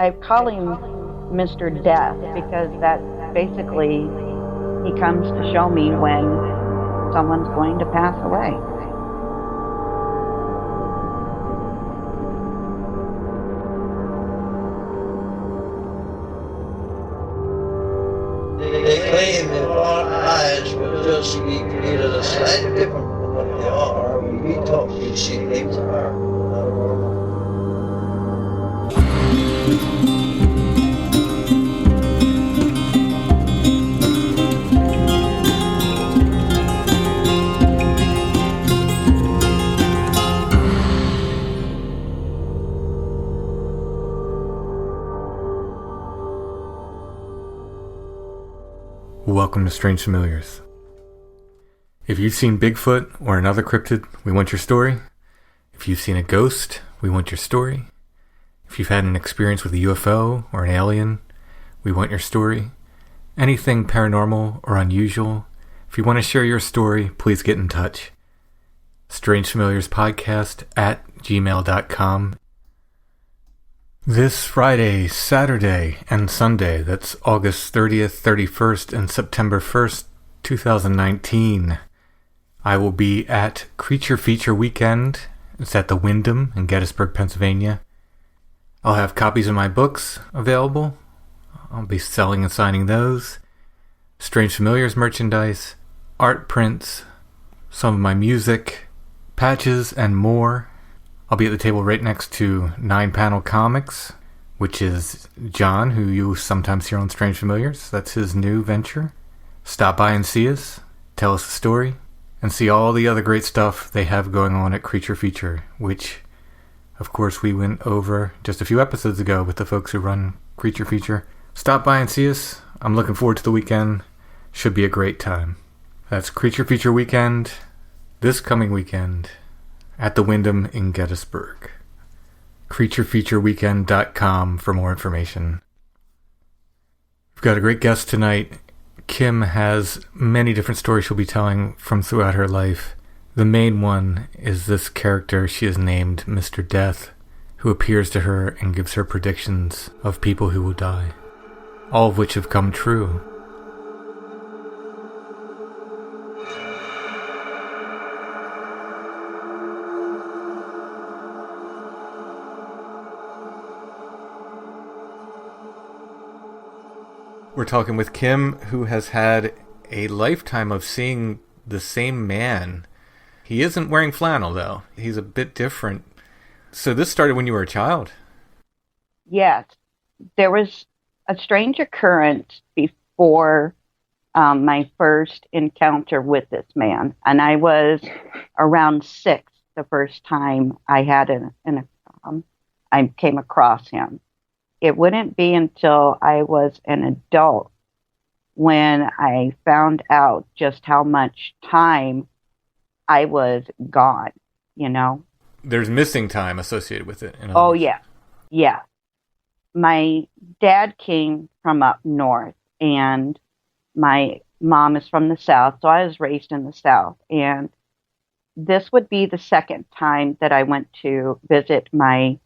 I call him Mr. Death because that's basically, he comes to show me when someone's going to pass away. They claim that our eyes will just be created a slightly different from what they are. We talk, we see things are not normal. Welcome to Strange Familiars. If you've seen Bigfoot or another cryptid, we want your story. If you've seen a ghost, we want your story. If you've had an experience with a UFO or an alien, we want your story. Anything paranormal or unusual, if you want to share your story, please get in touch. strangefamiliarspodcast@gmail.com. This Friday, Saturday, and Sunday, that's August 30th, 31st, and September 1st, 2019, I will be at Creature Feature Weekend. It's at the Wyndham in Gettysburg, Pennsylvania. I'll have copies of my books available. I'll be selling and signing those. Strange Familiars merchandise, art prints, some of my music, patches, and more. I'll be at the table right next to 9-Panel Comics, which is John, who you sometimes hear on Strange Familiars. That's his new venture. Stop by and see us, tell us a story, and see all the other great stuff they have going on at Creature Feature, which, of course, we went over just a few episodes ago with the folks who run Creature Feature. Stop by and see us. I'm looking forward to the weekend. Should be a great time. That's Creature Feature Weekend, this coming weekend, at the Wyndham in Gettysburg. CreatureFeatureWeekend.com for more information. We've got a great guest tonight. Kim has many different stories she'll be telling from throughout her life. The main one is this character she has named Mr. Death, who appears to her and gives her predictions of people who will die, all of which have come true. We're talking with Kim, who has had a lifetime of seeing the same man. He isn't wearing flannel, though. He's a bit different. So this started when you were a child? Yes. There was a strange occurrence before my first encounter with this man. And I was around 6 the first time I had I came across him. It wouldn't be until I was an adult when I found out just how much time I was gone, you know. There's missing time associated with it. Oh, yeah. Yeah. My dad came from up north, and my mom is from the south, so I was raised in the south. And this would be the second time that I went to visit my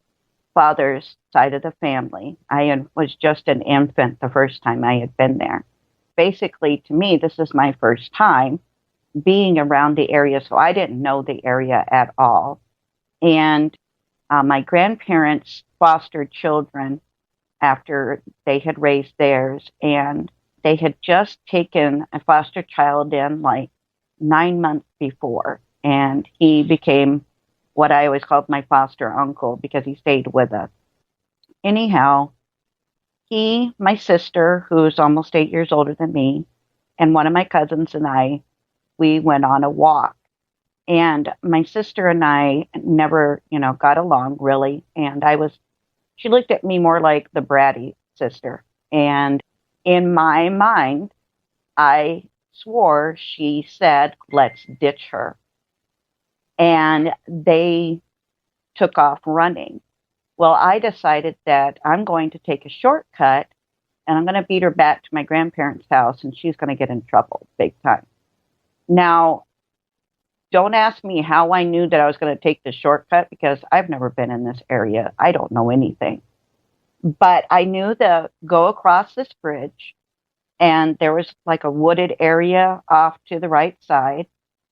father's side of the family. I was just an infant the first time I had been there. Basically, to me, this is my first time being around the area, so I didn't know the area at all. And my grandparents fostered children after they had raised theirs, and they had just taken a foster child in like 9 months before, and he became what I always called my foster uncle because he stayed with us. Anyhow, my sister, who's almost 8 years older than me, and one of my cousins and I, we went on a walk. And my sister and I never, got along really. And she looked at me more like the bratty sister. And in my mind, I swore she said, "Let's ditch her." And they took off running. Well, I decided that I'm going to take a shortcut and I'm going to beat her back to my grandparents' house, and she's going to get in trouble big time. Now, don't ask me how I knew that I was going to take the shortcut because I've never been in this area. I don't know anything. But I knew to go across this bridge, and there was like a wooded area off to the right side.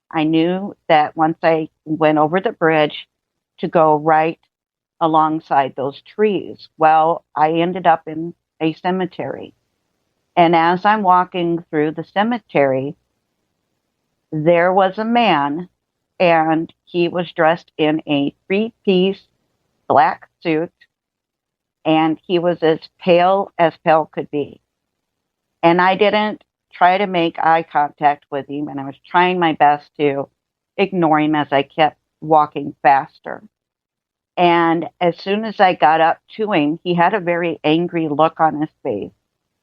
I knew that once I went over the bridge to go right alongside those trees. Well, I ended up in a cemetery. And as I'm walking through the cemetery, there was a man, and he was dressed in a three-piece black suit, and he was as pale could be. And I didn't try to make eye contact with him, and I was trying my best to ignore him as I kept walking faster. And as soon as I got up to him, he had a very angry look on his face.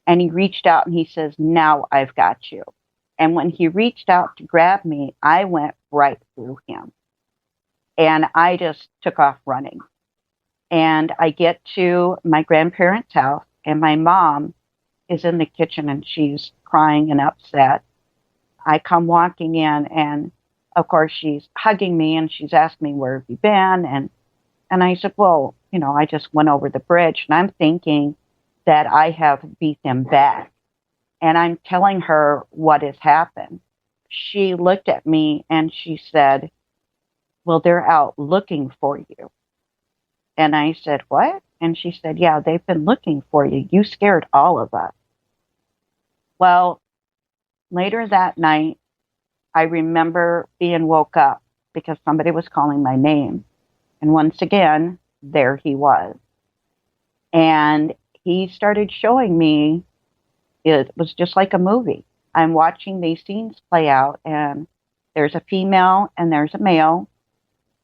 And he reached out and he says, "Now I've got you." And when he reached out to grab me, I went right through him. And I just took off running. And I get to my grandparents' house, and my mom is in the kitchen and she's crying and upset. I come walking in, and of course she's hugging me and she's asked me, "Where have you been?" And I said, "Well, I just went over the bridge." And I'm thinking that I have beat them back. And I'm telling her what has happened. She looked at me and she said, "Well, they're out looking for you." And I said, "What?" And she said, "Yeah, they've been looking for you. You scared all of us." Well, later that night, I remember being woke up because somebody was calling my name. And once again, there he was. And he started showing me, it was just like a movie. I'm watching these scenes play out, and there's a female and there's a male.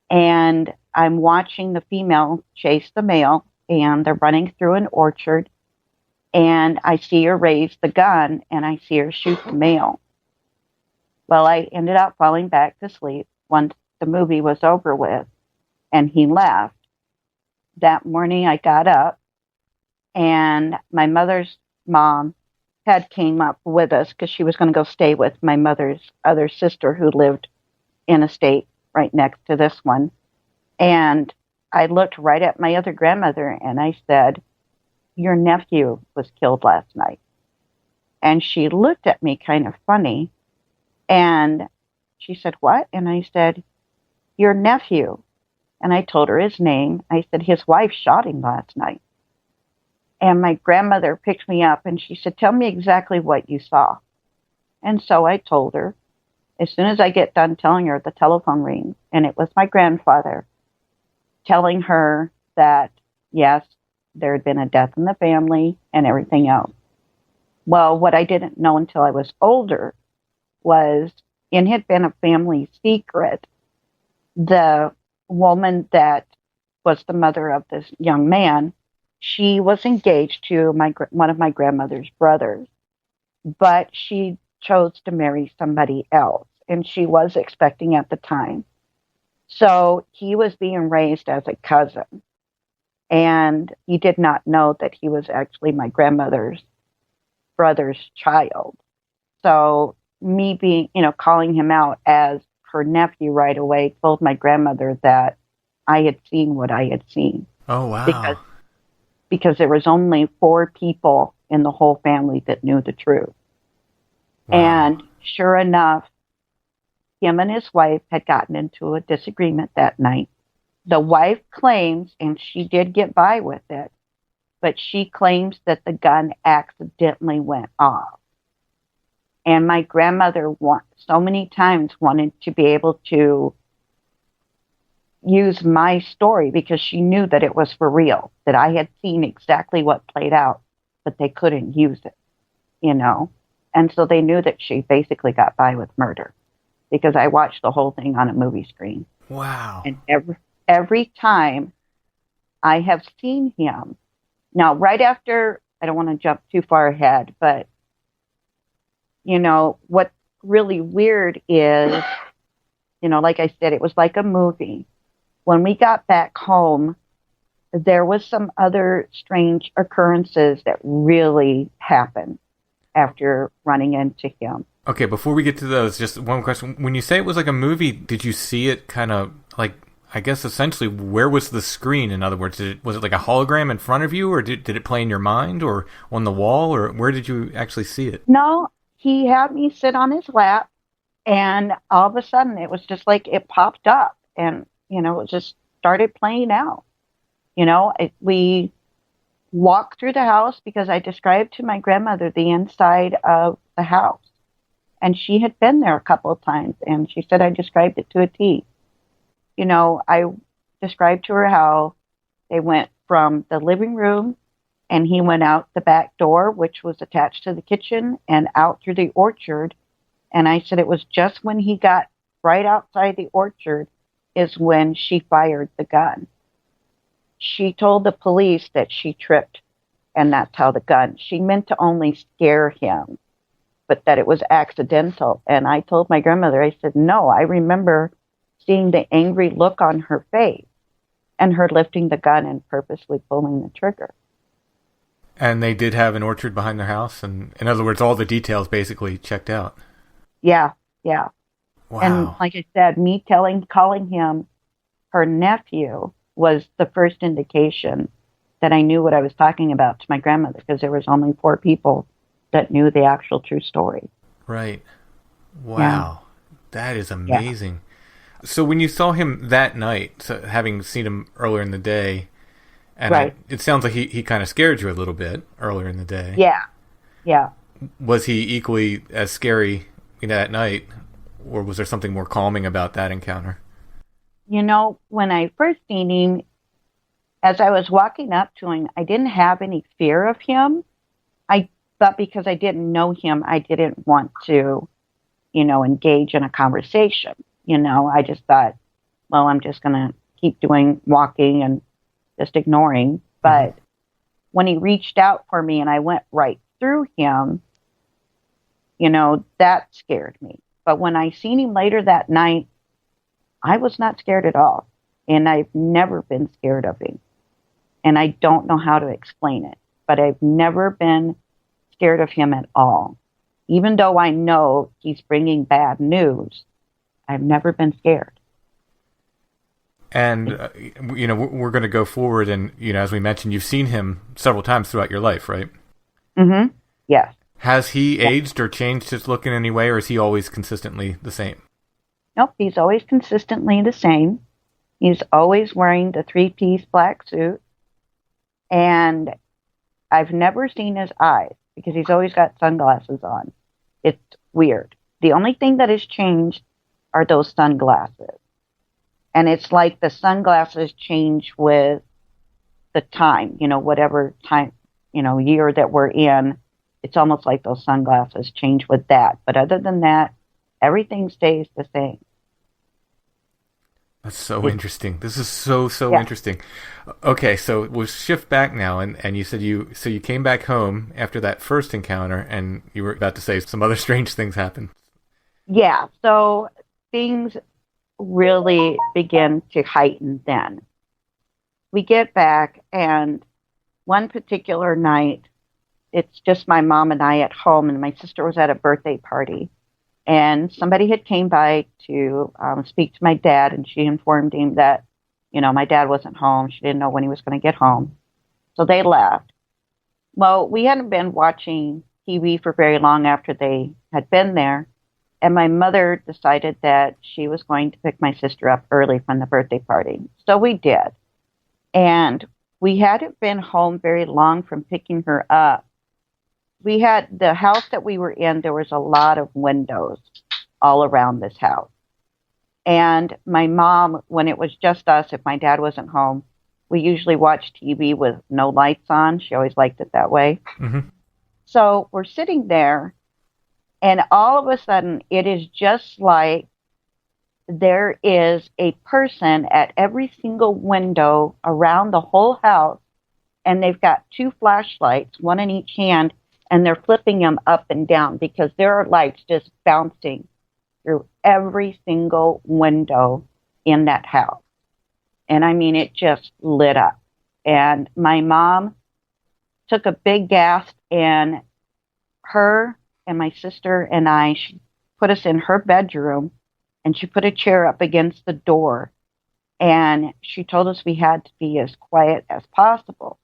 And I'm watching the female chase the male, and they're running through an orchard. And I see her raise the gun, and I see her shoot the male. Well, I ended up falling back to sleep once the movie was over with, and he left. That morning I got up, and my mother's mom had came up with us because she was going to go stay with my mother's other sister who lived in a state right next to this one. And I looked right at my other grandmother and I said, "Your nephew was killed last night." And she looked at me kind of funny. And she said, "What?" And I said, "Your nephew." And I told her his name. I said, "His wife shot him last night." And my grandmother picked me up and she said, "Tell me exactly what you saw." And so I told her. As soon as I get done telling her, the telephone rings, and it was my grandfather telling her that, yes, there had been a death in the family and everything else. Well, what I didn't know until I was older was it had been a family secret. The woman that was the mother of this young man, she was engaged to one of my grandmother's brothers, but she chose to marry somebody else, and she was expecting at the time. So he was being raised as a cousin, and he did not know that he was actually my grandmother's brother's child. So me being, calling him out as her nephew right away told my grandmother that I had seen what I had seen. Oh, wow. Because there was only 4 people in the whole family that knew the truth. Wow. And sure enough, him and his wife had gotten into a disagreement that night. The wife claims, and she did get by with it, but she claims that the gun accidentally went off. And my grandmother so many times wanted to be able to use my story because she knew that it was for real, that I had seen exactly what played out, but they couldn't use it, And so they knew that she basically got by with murder because I watched the whole thing on a movie screen. Wow. And every time I have seen him, now right after, I don't want to jump too far ahead, but, what's really weird is, like I said, it was like a movie. When we got back home, there was some other strange occurrences that really happened after running into him. Okay, before we get to those, just one question. When you say it was like a movie, did you see it kind of like, I guess essentially, where was the screen? In other words, was it like a hologram in front of you, or did it play in your mind, or on the wall, or where did you actually see it? No, he had me sit on his lap, and all of a sudden it was just like it popped up, and it just started playing out. We walked through the house because I described to my grandmother the inside of the house, and she had been there a couple of times, and she said I described it to a T. I described to her how they went from the living room and he went out the back door, which was attached to the kitchen, and out through the orchard. And I said it was just when he got right outside the orchard is when she fired the gun. She told the police that she tripped, and that's how the gun. She meant to only scare him, but that it was accidental. And I told my grandmother, I said, no, I remember seeing the angry look on her face and her lifting the gun and purposely pulling the trigger. And they did have an orchard behind their house, and in other words, all the details basically checked out. Yeah, yeah. Wow. And like I said, me calling him her nephew was the first indication that I knew what I was talking about to my grandmother, because there was only 4 people that knew the actual true story. Right. Wow. Yeah. That is amazing. Yeah. So when you saw him that night, so having seen him earlier in the day, and right. It sounds like he kind of scared you a little bit earlier in the day. Yeah. Yeah. Was he equally as scary that night, or was there something more calming about that encounter? When I first seen him, as I was walking up to him, I didn't have any fear of him. But because I didn't know him, I didn't want to, engage in a conversation. I just thought, well, I'm just going to keep doing walking and just ignoring. But when he reached out for me and I went right through him, that scared me. But when I seen him later that night, I was not scared at all. And I've never been scared of him. And I don't know how to explain it, but I've never been scared of him at all. Even though I know he's bringing bad news, I've never been scared. And, we're going to go forward and, as we mentioned, you've seen him several times throughout your life, right? Mm-hmm. Yes. Has he aged or changed his look in any way, or is he always consistently the same? Nope, he's always consistently the same. He's always wearing the 3-piece black suit. And I've never seen his eyes because he's always got sunglasses on. It's weird. The only thing that has changed are those sunglasses. And it's like the sunglasses change with the time, whatever time, year that we're in. It's almost like those sunglasses change with that. But other than that, everything stays the same. That's so interesting. This is so interesting. Okay, so we'll shift back now, and you said you came back home after that first encounter, and you were about to say some other strange things happened. Yeah, so things really begin to heighten then. We get back, and one particular night, it's just my mom and I at home, and my sister was at a birthday party. And somebody had came by to speak to my dad, and she informed him that, my dad wasn't home. She didn't know when he was going to get home. So they left. Well, we hadn't been watching TV for very long after they had been there. And my mother decided that she was going to pick my sister up early from the birthday party. So we did. And we hadn't been home very long from picking her up. We had the house that we were in, there was a lot of windows all around this house. And my mom, when it was just us, if my dad wasn't home, we usually watched TV with no lights on. She always liked it that way. Mm-hmm. So we're sitting there, and all of a sudden, it is just like there is a person at every single window around the whole house, and they've got 2 flashlights, one in each hand, and they're flipping them up and down because there are lights just bouncing through every single window in that house. And I mean, it just lit up. And my mom took a big gasp, and her and my sister and I, she put us in her bedroom, and she put a chair up against the door. And she told us we had to be as quiet as possible.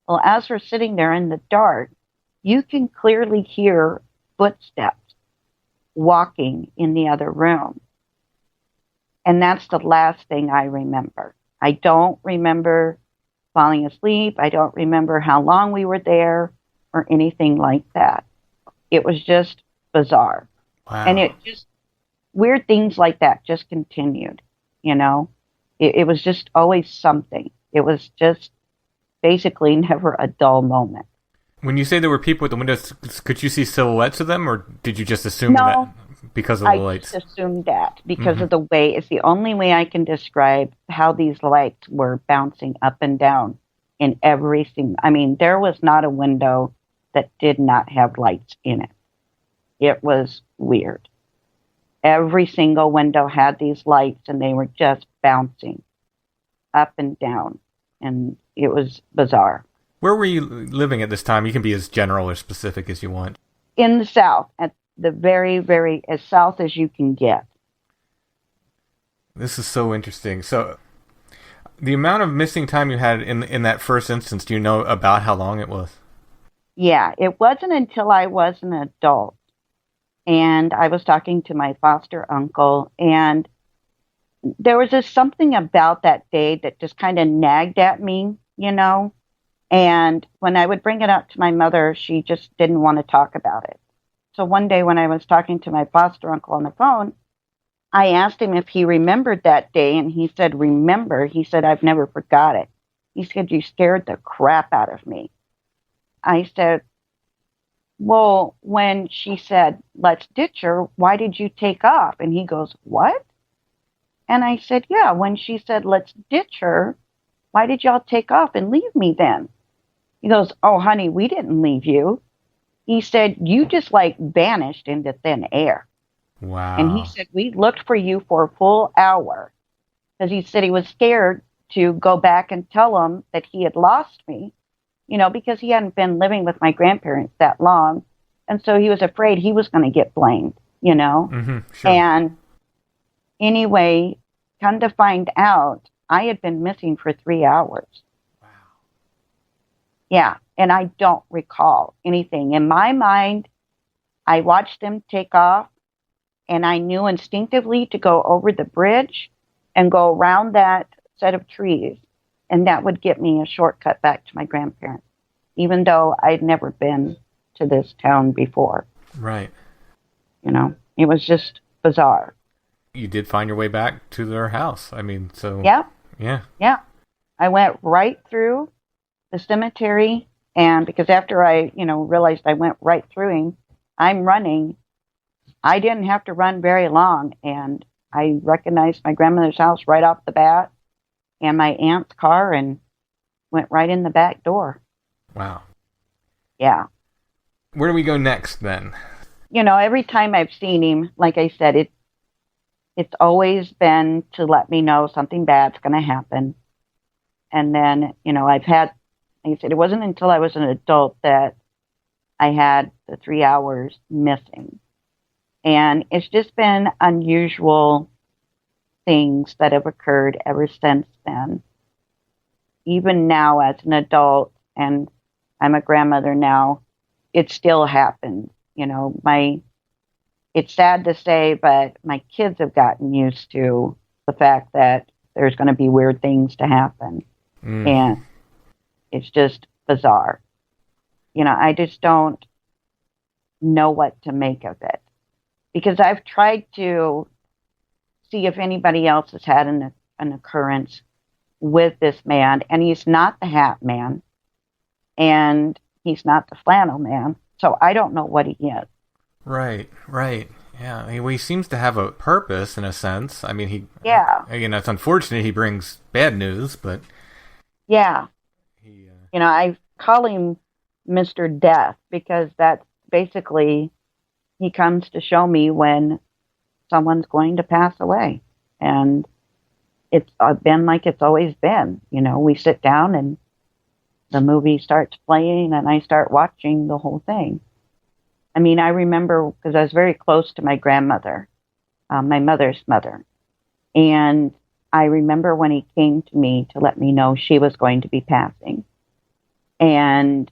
Well, as we're sitting there in the dark, you can clearly hear footsteps walking in the other room. And that's the last thing I remember. I don't remember falling asleep. I don't remember how long we were there or anything like that. It was just bizarre. And Wow. it just, weird things like that just continued, you know? It was just always something. It was just basically never a dull moment. When you say there were people at the windows, could you see silhouettes of them, or did you just assume that No, because of the I just lights? assumed that because Hmm. of the way, it's the only way I can describe how these lights were bouncing up and down in every single, I mean, there was not a window that did not have lights in it. It was weird. Every single window had these lights and they were just bouncing up and down. And it was bizarre. Where were you living at this time? You can be as general or specific as you want. In the south, at the very, very, as south as you can get. This is so interesting. So, the amount of missing time you had in that first instance, do you know about how long it was? Yeah, it wasn't until I was an adult and I was talking to my foster uncle, and there was just something about that day that just kind of nagged at me, you know? And when I would bring it up to my mother, she just didn't want to talk about it. So one day when I was talking to my foster uncle on the phone, I asked him if he remembered that day, and he said, "Remember?" He said, "I've never forgot it." He said, "You scared the crap out of me." I said, "Well, when she said, 'Let's ditch her,' why did you take off?" And he goes, "What?" And I said, "Yeah, when she said, 'Let's ditch her,' why did y'all take off and leave me then?" He goes, "Oh, honey, we didn't leave you." He said, "You just like vanished into thin air." And he Wow. said, "We looked for you for a full hour," because he said he was scared to go back and tell them that he had lost me, because he hadn't been living with my grandparents that long. And so he was afraid he was going to get blamed. Hmm. Sure. And anyway, come to find out, I had been missing for 3 hours. Yeah. And I don't recall anything. In my mind, I watched them take off and I knew instinctively to go over the bridge and go around that set of trees. And that would get me a shortcut back to my grandparents, even though I'd never been to this town before. Right. It was just bizarre. You did find your way back to their house. I mean, so Yeah, yeah. yeah. I went right through the cemetery. And because after I, realized I went right through him, I'm running. I didn't have to run very long. And I recognized my grandmother's house right off the bat and my aunt's car and went right in the back door. Wow. Yeah. Where do we go next then? Every time I've seen him, like I said, it's always been to let me know something bad's going to happen. And then, I've had, like I said, it wasn't until I was an adult that I had the 3 hours missing. And it's just been unusual things that have occurred ever since then. Even now as an adult, and I'm a grandmother now, it still happens. It's sad to say, but my kids have gotten used to the fact that there's going to be weird things to happen. Mm. And it's just bizarre. I just don't know what to make of it. Because I've tried to see if anybody else has had an occurrence with this man, and he's not the Hat Man, and he's not the Flannel Man, so I don't know what he is. Right. Right. Yeah. He seems to have a purpose in a sense. I mean, Yeah, it's unfortunate he brings bad news, but yeah. he. I call him Mr. Death because that's basically, he comes to show me when someone's going to pass away. And it's been like it's always been. We sit down and the movie starts playing and I start watching the whole thing. I mean, I remember because I was very close to my grandmother, my mother's mother. And I remember when he came to me to let me know she was going to be passing. And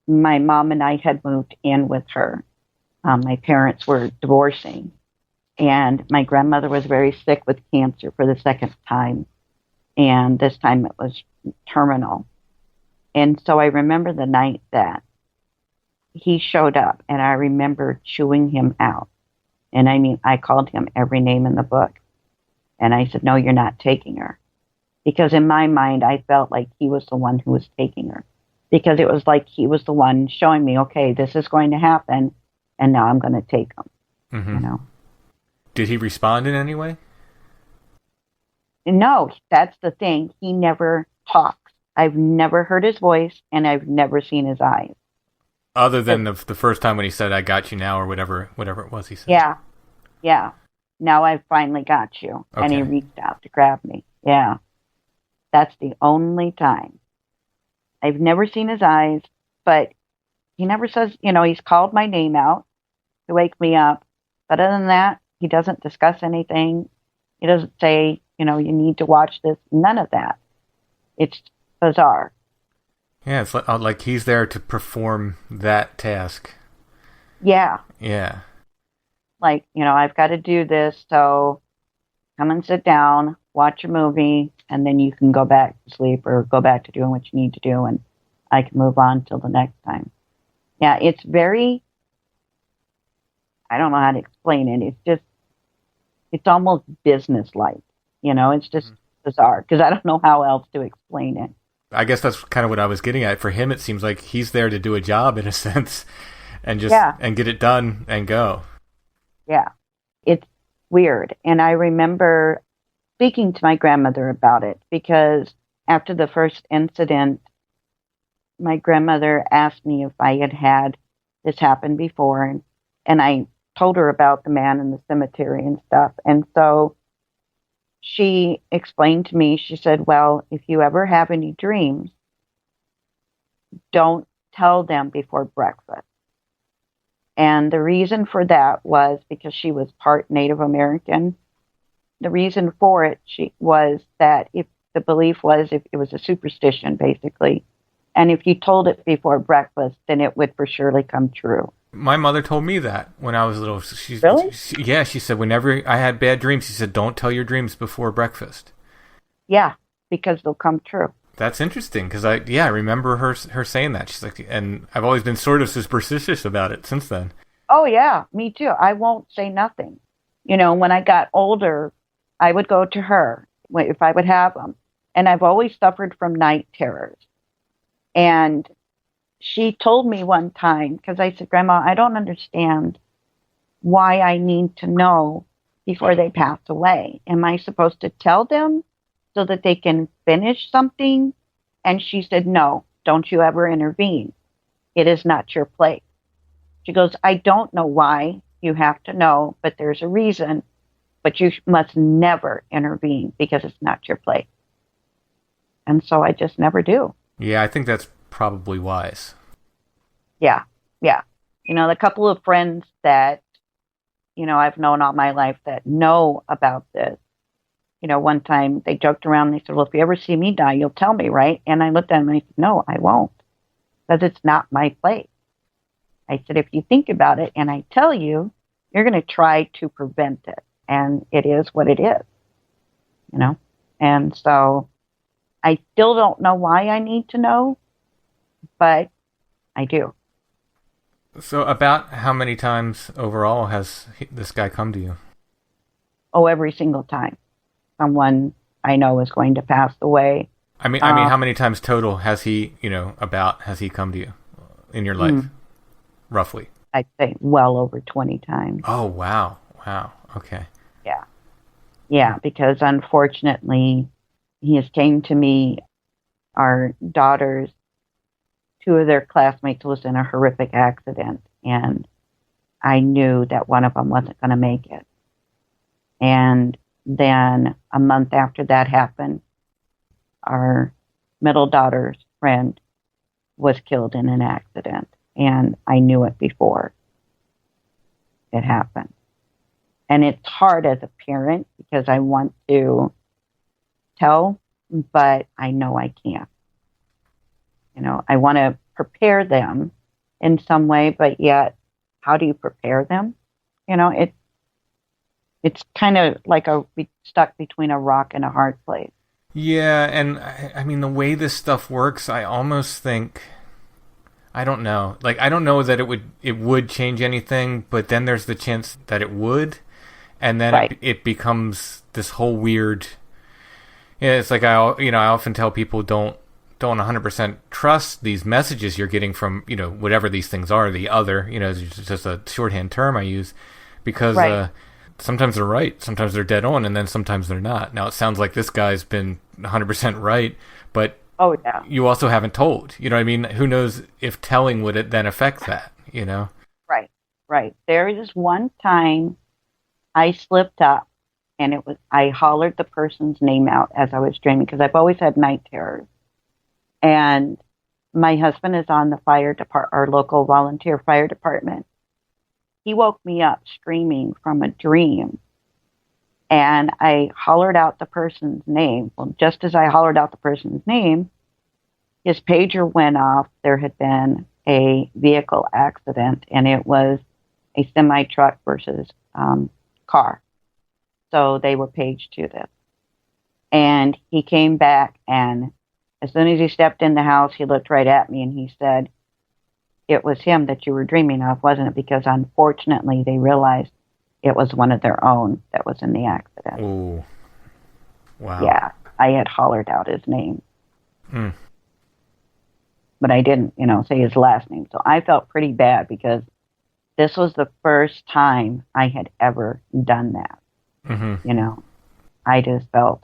my mom and I had moved in with her. My parents were divorcing. And my grandmother was very sick with cancer for the second time. And this time it was terminal. And so I remember the night that he showed up, and I remember chewing him out. And I mean, I called him every name in the book. And I said, no, you're not taking her. Because in my mind, I felt like he was the one who was taking her. Because it was like he was the one showing me, okay, this is going to happen, and now I'm going to take him. Mm-hmm. You know? Did he respond in any way? No, that's the thing. He never talks. I've never heard his voice, and I've never seen his eyes. Other than the first time when he said, I got you now, or whatever it was he said. Yeah. Now I've finally got you. Okay. And he reached out to grab me. Yeah. That's the only time. I've never seen his eyes, but he never says, he's called my name out to wake me up. But other than that, he doesn't discuss anything. He doesn't say, you need to watch this. None of that. It's bizarre. Yeah, it's like he's there to perform that task. Yeah. Yeah. Like, I've got to do this, so come and sit down, watch a movie, and then you can go back to sleep or go back to doing what you need to do, and I can move on till the next time. Yeah, it's very, I don't know how to explain it. It's almost business-like. It's just bizarre, because I don't know how else to explain it. I guess that's kind of what I was getting at. For him, it seems like he's there to do a job in a sense, and just and get it done and go. Yeah, it's weird. And I remember speaking to my grandmother about it, because after the first incident, my grandmother asked me if I had this happen before, and I told her about the man in the cemetery and stuff. And so she explained to me, she said, well, if you ever have any dreams, don't tell them before breakfast. And the reason for that was because she was part Native American. The reason for it was that if the belief was, if it was a superstition, basically, and if you told it before breakfast, then it would for surely come true. My mother told me that when I was little. Really? She said whenever I had bad dreams, she said, don't tell your dreams before breakfast. Yeah, because they'll come true. That's interesting, because I remember her saying that. She's like, and I've always been sort of superstitious about it since then. Oh, yeah, me too. I won't say nothing. When I got older, I would go to her if I would have them. And I've always suffered from night terrors. And she told me one time, because I said, Grandma, I don't understand why I need to know before they pass away. Am I supposed to tell them so that they can finish something? And she said, no, don't you ever intervene. It is not your place. She goes, I don't know why you have to know, but there's a reason. But you must never intervene because it's not your place. And so I just never do. Yeah, I think that's probably wise. Yeah. The couple of friends that, I've known all my life that know about this, one time they joked around and they said, well, if you ever see me die, you'll tell me, right? And I looked at them and I said, no, I won't, because it's not my place. I said, if you think about it and I tell you, you're going to try to prevent it. And it is what it is, And so I still don't know why I need to know, but I do. So about how many times overall has this guy come to you? Oh, every single time someone I know is going to pass away. I mean, how many times total has he, has he come to you in your life, roughly? I'd say well over 20 times. Oh, wow. Okay. Yeah, because unfortunately, he has came to me, our daughters, two of their classmates was in a horrific accident, and I knew that one of them wasn't going to make it. And then a month after that happened, our middle daughter's friend was killed in an accident, and I knew it before it happened. And it's hard as a parent because I want to tell, but I know I can't. I want to prepare them in some way, but yet, how do you prepare them? It's kind of like stuck between a rock and a hard place. Yeah, and I mean, the way this stuff works, I almost think, I don't know. Like, I don't know that it would change anything, but then there's the chance that it would, and then Right. it becomes this whole weird. Yeah, it's like I often tell people don't 100% trust these messages you're getting from whatever these things are. The other, it's just a shorthand term I use, because Right. sometimes they're right, sometimes they're dead on, and then sometimes they're not. Now it sounds like this guy's been 100% right, but Oh, yeah. you also haven't told. You know what I mean? Who knows if telling would it then affect that? Right. Right. There is one time I slipped up, and I hollered the person's name out as I was dreaming, because I've always had night terrors. And my husband is on the our local volunteer fire department. He woke me up screaming from a dream, and I hollered out the person's name. Well, just as I hollered out the person's name, his pager went off. There had been a vehicle accident, and it was a semi truck versus car. So they were paged to this. And he came back, and as soon as he stepped in the house, he looked right at me and he said, "It was him that you were dreaming of, wasn't it?" Because unfortunately, they realized it was one of their own that was in the accident. Ooh. Wow. Yeah, I had hollered out his name. Mm. But I didn't, say his last name. So I felt pretty bad, because this was the first time I had ever done that. Mm-hmm. I just felt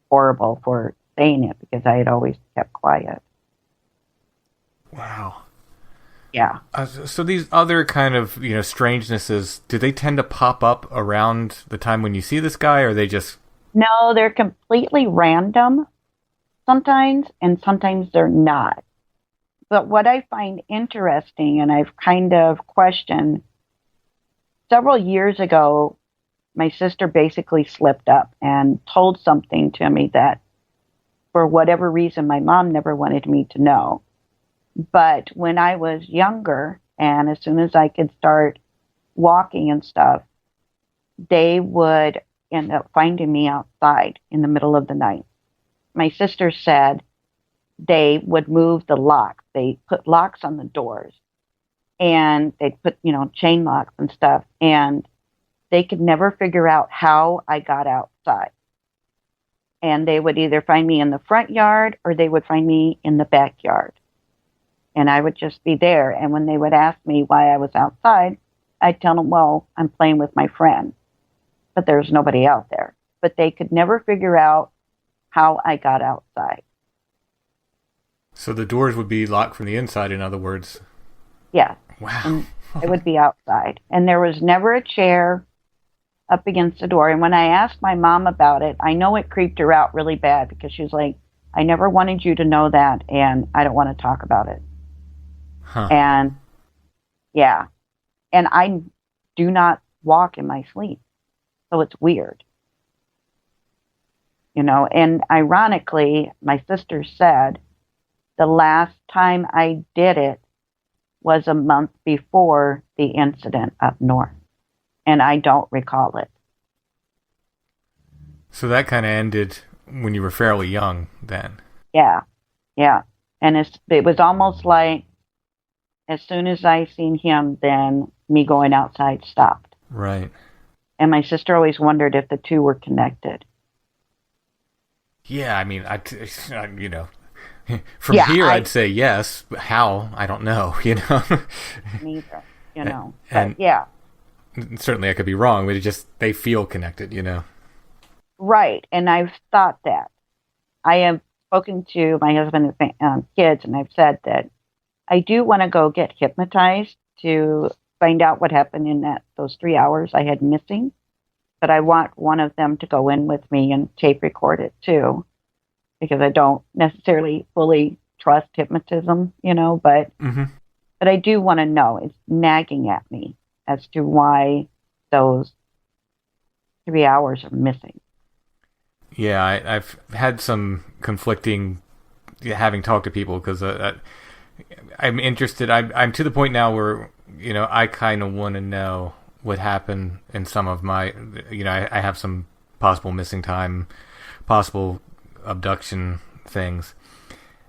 horrible for saying it, because I had always kept quiet. Wow. Yeah. So these other kind of strangenesses, do they tend to pop up around the time when you see this guy, or are they just? No, they're completely random sometimes, and sometimes they're not. But what I find interesting, and I've kind of questioned, several years ago, my sister basically slipped up and told something to me that, for whatever reason, my mom never wanted me to know. But when I was younger, and as soon as I could start walking and stuff, they would end up finding me outside in the middle of the night. My sister said they would move the locks. They put locks on the doors, and they'd put, chain locks and stuff. And they could never figure out how I got outside. And they would either find me in the front yard, or they would find me in the backyard. And I would just be there. And when they would ask me why I was outside, I'd tell them, well, I'm playing with my friend. But there's nobody out there. But they could never figure out how I got outside. So the doors would be locked from the inside, in other words. Yes. Wow. And it would be outside. And there was never a chair up against the door. And when I asked my mom about it, I know it creeped her out really bad, because she was like, "I never wanted you to know that, and I don't want to talk about it." Huh. And yeah. And I do not walk in my sleep. So it's weird. And ironically, my sister said the last time I did it was a month before the incident up north. And I don't recall it. So that kind of ended when you were fairly young then. Yeah. Yeah. And it was almost like, as soon as I seen him, then me going outside stopped. Right. And my sister always wondered if the two were connected. Yeah, I mean, from here I'd say yes. But how? I don't know, Neither, And But yeah. certainly I could be wrong, but they feel connected, Right. And I've thought that. I have spoken to my husband and kids, and I've said that I do want to go get hypnotized to find out what happened in those 3 hours I had missing. But I want one of them to go in with me and tape record it too, because I don't necessarily fully trust hypnotism, but but I do want to know. It's nagging at me as to why those 3 hours are missing. Yeah, I've had some conflicting, having talked to people, because I'm interested. I'm to the point now where, I kind of want to know what happened in some of my, I have some possible missing time, possible abduction things.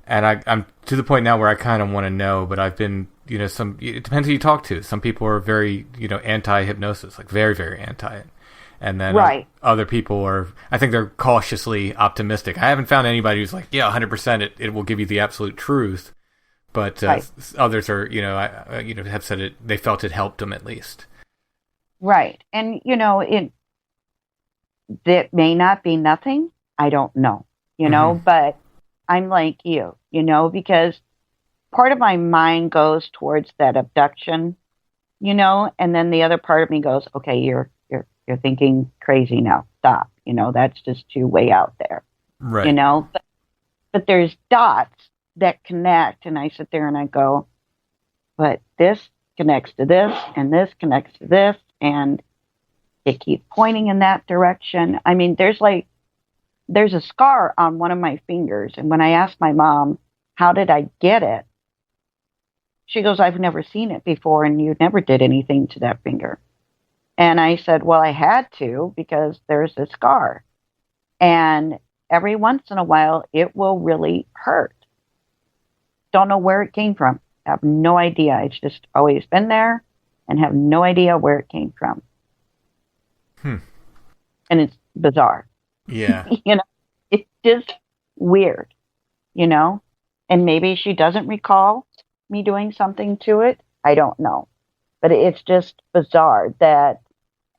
And I'm to the point now where I kind of want to know, but I've been, it depends who you talk to. Some people are very, anti-hypnosis, like very, very anti it. And then Right. other people are, I think they're cautiously optimistic. I haven't found anybody who's like, yeah, 100% it will give you the absolute truth. But Right. others are, have said they felt it helped them at least. Right. And, that may not be nothing. I don't know, Mm-hmm. but I'm like you, because part of my mind goes towards that abduction, and then the other part of me goes, okay, you're thinking crazy now. Stop. That's just too way out there, Right. but there's dots that connect. And I sit there and I go, but this connects to this and this connects to this. And it keeps pointing in that direction. I mean, there's a scar on one of my fingers. And when I asked my mom, how did I get it? She goes, I've never seen it before, and you never did anything to that finger. And I said, well, I had to because there's a scar. And every once in a while, it will really hurt. Don't know where it came from. I have no idea. It's just always been there and have no idea where it came from. Hmm. And it's bizarre. Yeah. It's just weird, and maybe she doesn't recall me doing something to it. I don't know. But it's just bizarre that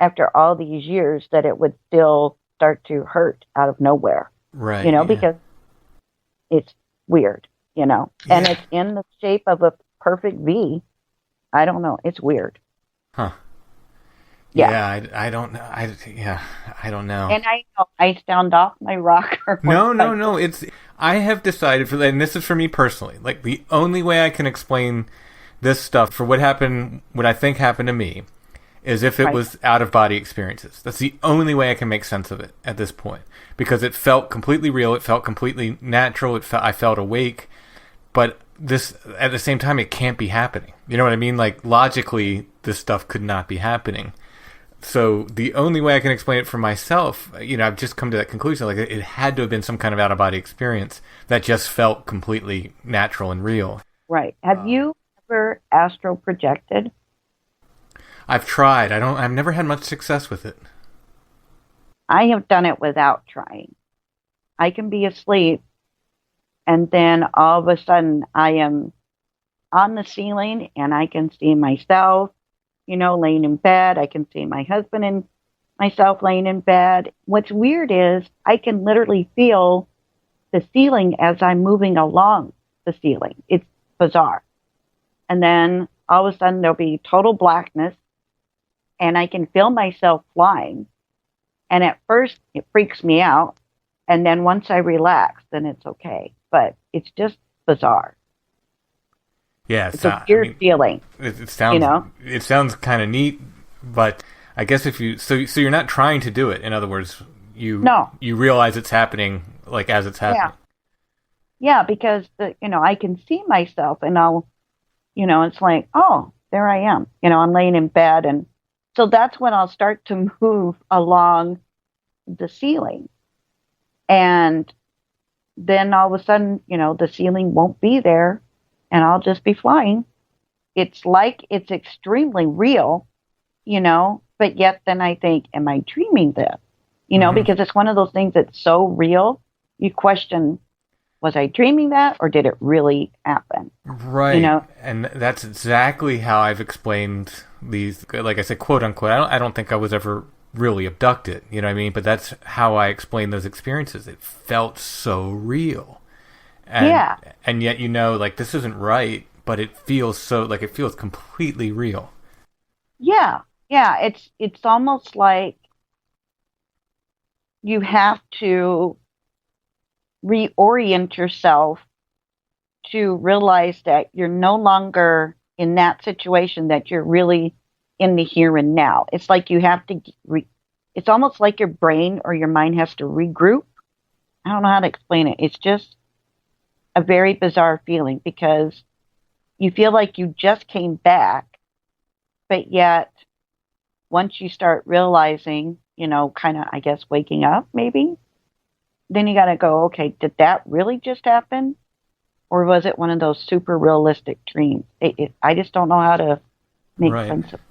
after all these years that it would still start to hurt out of nowhere, Right. Yeah. because it's weird, and Yeah. it's in the shape of a perfect V. I don't know. It's weird. Huh. Yeah. Yeah, I don't know. I don't know. And I know I sound off my rocker. No. I have decided and this is for me personally, like the only way I can explain this stuff for what I think happened to me, is if it Right. was out of body experiences. That's the only way I can make sense of it at this point, because it felt completely real. It felt completely natural. I felt awake, but this at the same time, it can't be happening. You know what I mean? Like logically, this stuff could not be happening. So the only way I can explain it for myself, I've just come to that conclusion. Like it had to have been some kind of out of body experience that just felt completely natural and real. Right. Have you ever astral projected? I've tried. I've never had much success with it. I have done it without trying. I can be asleep, and then all of a sudden I am on the ceiling and I can see myself, laying in bed. I can see my husband and myself laying in bed. What's weird is I can literally feel the ceiling as I'm moving along the ceiling. It's bizarre. And then all of a sudden there'll be total blackness and I can feel myself flying. And at first it freaks me out. And then once I relax, then it's okay. But it's just bizarre. Yeah, It's a weird feeling. It sounds kind of neat, but I guess if you so you're not trying to do it. In other words, No. you realize it's happening like as it's happening. Yeah, because I can see myself and I'll, it's like, oh, there I am. I'm laying in bed, and so that's when I'll start to move along the ceiling. And then all of a sudden, the ceiling won't be there and I'll just be flying. It's like it's extremely real, but yet then I think, am I dreaming this? Because it's one of those things that's so real, you question, was I dreaming that or did it really happen? Right. And that's exactly how I've explained these, like I said, quote unquote. I don't think I was ever really abducted, you know what I mean? But that's how I explain those experiences. It felt so real. And yet, like this isn't right, but it feels it feels completely real. Yeah. It's almost like you have to reorient yourself to realize that you're no longer in that situation, that you're really in the here and now. It's like you have to, it's almost like your brain or your mind has to regroup I don't know how to explain it. It's just a very bizarre feeling because you feel like you just came back, but yet once you start realizing, kind of, I guess, waking up maybe, then you got to go, okay, did that really just happen? Or was it one of those super realistic dreams? I just don't know how to make Right. sense of it.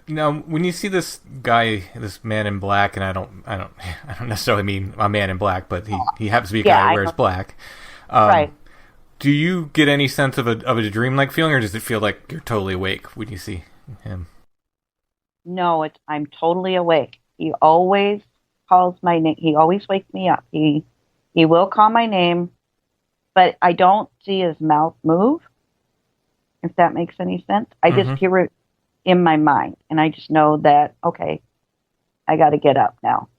Now, when you see this guy, this man in black, and I don't necessarily mean a man in black, but he happens to be a Yeah, guy who I wears know. black. Um, Right. do you get any sense of a dreamlike feeling, or does it feel like you're totally awake when you see him? No, I'm totally awake. He always calls my name. He always wakes me up. He will call my name, but I don't see his mouth move, if that makes any sense. I just Mm-hmm. hear it in my mind, and I just know that, okay, I got to get up now.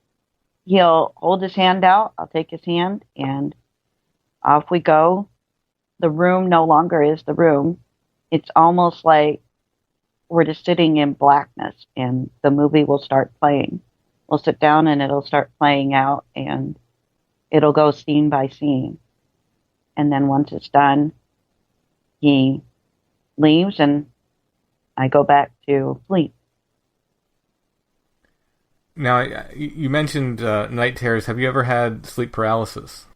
He'll hold his hand out. I'll take his hand, and off we go. The room no longer is the room. It's almost like we're just sitting in blackness, and the movie will start playing. We'll sit down, and it'll start playing out, and it'll go scene by scene. And then once it's done, he leaves, and I go back to sleep. Now, you mentioned night terrors. Have you ever had sleep paralysis?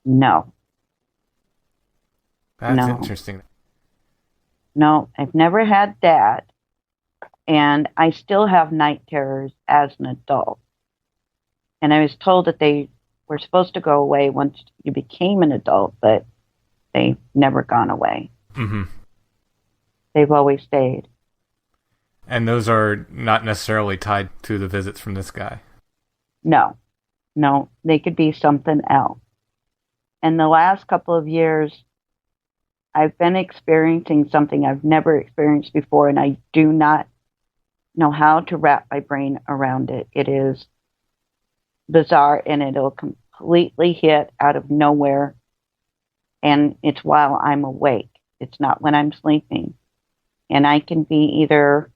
No, That's no, interesting. no. I've never had that. And I still have night terrors as an adult. And I was told that they were supposed to go away once you became an adult, but they've never gone away. Mm-hmm. They've always stayed. And those are not necessarily tied to the visits from this guy. No, no, they could be something else. And the last couple of years, I've been experiencing something I've never experienced before, and I do not know how to wrap my brain around it. It is bizarre, and it'll completely hit out of nowhere, and it's while I'm awake. It's not when I'm sleeping. And I can be either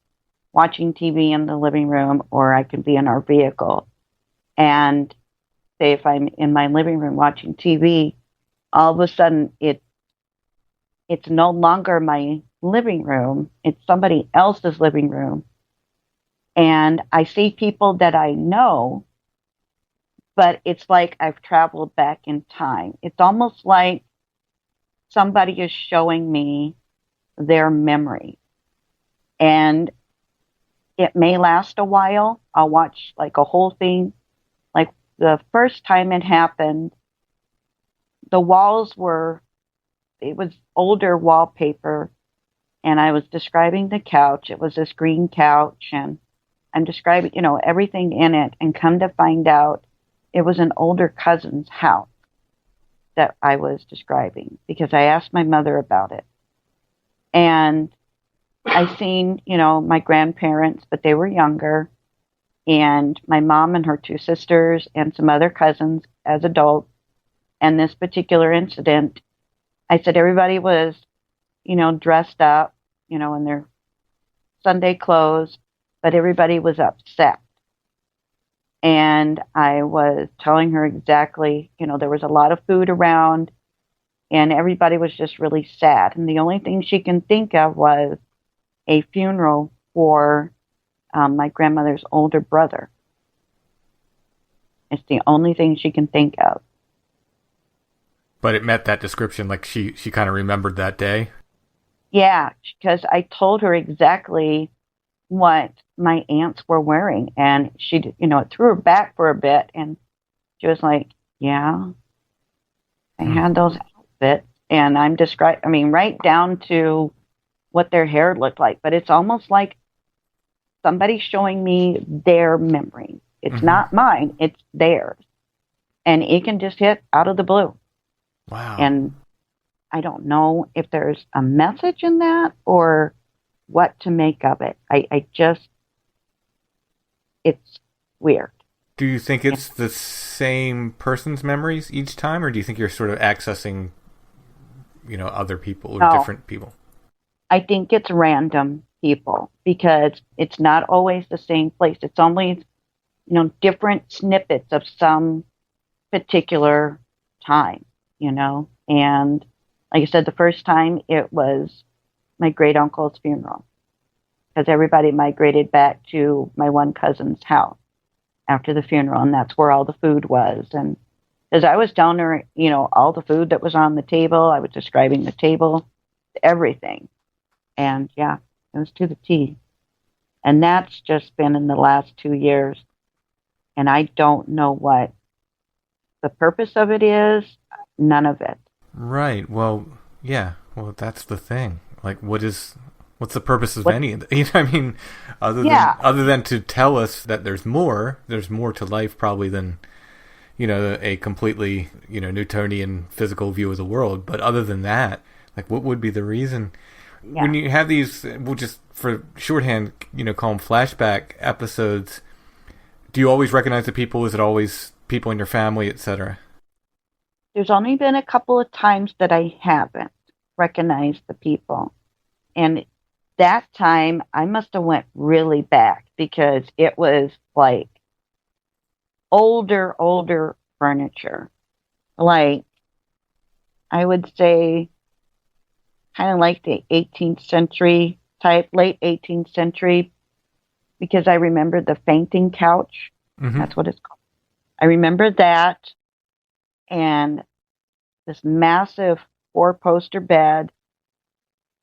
watching TV in the living room or I can be in our vehicle. And say if I'm in my living room watching TV, all of a sudden it's no longer my living room, it's somebody else's living room. And I see people that I know, but it's like I've traveled back in time. It's almost like somebody is showing me their memory. And it may last a while. I'll watch like a whole thing. Like the first time it happened, the walls were, it was older wallpaper. And I was describing the couch. It was this green couch. And I'm describing, everything in it. And come to find out, it was an older cousin's house that I was describing because I asked my mother about it. And I seen, my grandparents, but they were younger, and my mom and her two sisters and some other cousins as adults. And this particular incident, I said everybody was, dressed up, in their Sunday clothes, but everybody was upset. And I was telling her exactly, there was a lot of food around, and everybody was just really sad. And the only thing she can think of was a funeral for my grandmother's older brother. It's the only thing she can think of. But it met that description, like she kind of remembered that day. Yeah, because I told her exactly what my aunts were wearing, and she, it threw her back for a bit, and she was like, "Yeah, I Hmm. had those outfits," and I'm describing, right down to what their hair looked like. But it's almost like somebody showing me their memory. It's Mm-hmm. not mine, it's theirs. And it can just hit out of the blue. Wow. And I don't know if there's a message in that or what to make of it. I just, it's weird. Do you think it's the same person's memories each time, or do you think you're sort of accessing, other people or No, different people? I think it's random people because it's not always the same place. It's always, different snippets of some particular time, And like I said, the first time it was my great uncle's funeral because everybody migrated back to my one cousin's house after the funeral, and that's where all the food was. And as I was telling her, all the food that was on the table, I was describing the table, everything. And yeah, it was to the T. And that's just been in the last 2 years. And I don't know what the purpose of it is. None of it. Right. Well, yeah. Well, that's the thing. Like, what's the purpose of What? any of it? I mean, Yeah. other than to tell us that there's more to life probably than, a completely, Newtonian physical view of the world. But other than that, like, what would be the reason? Yeah. When you have these, we'll just, for shorthand, call them flashback episodes, do you always recognize the people? Is it always people in your family, etc.? There's only been a couple of times that I haven't recognized the people. And that time I must have went really back because it was like older furniture. Like, I would say kind of like the 18th century type, late 18th century, because I remember the fainting couch. Mm-hmm. That's what it's called. I remember that, and this massive 4-poster bed,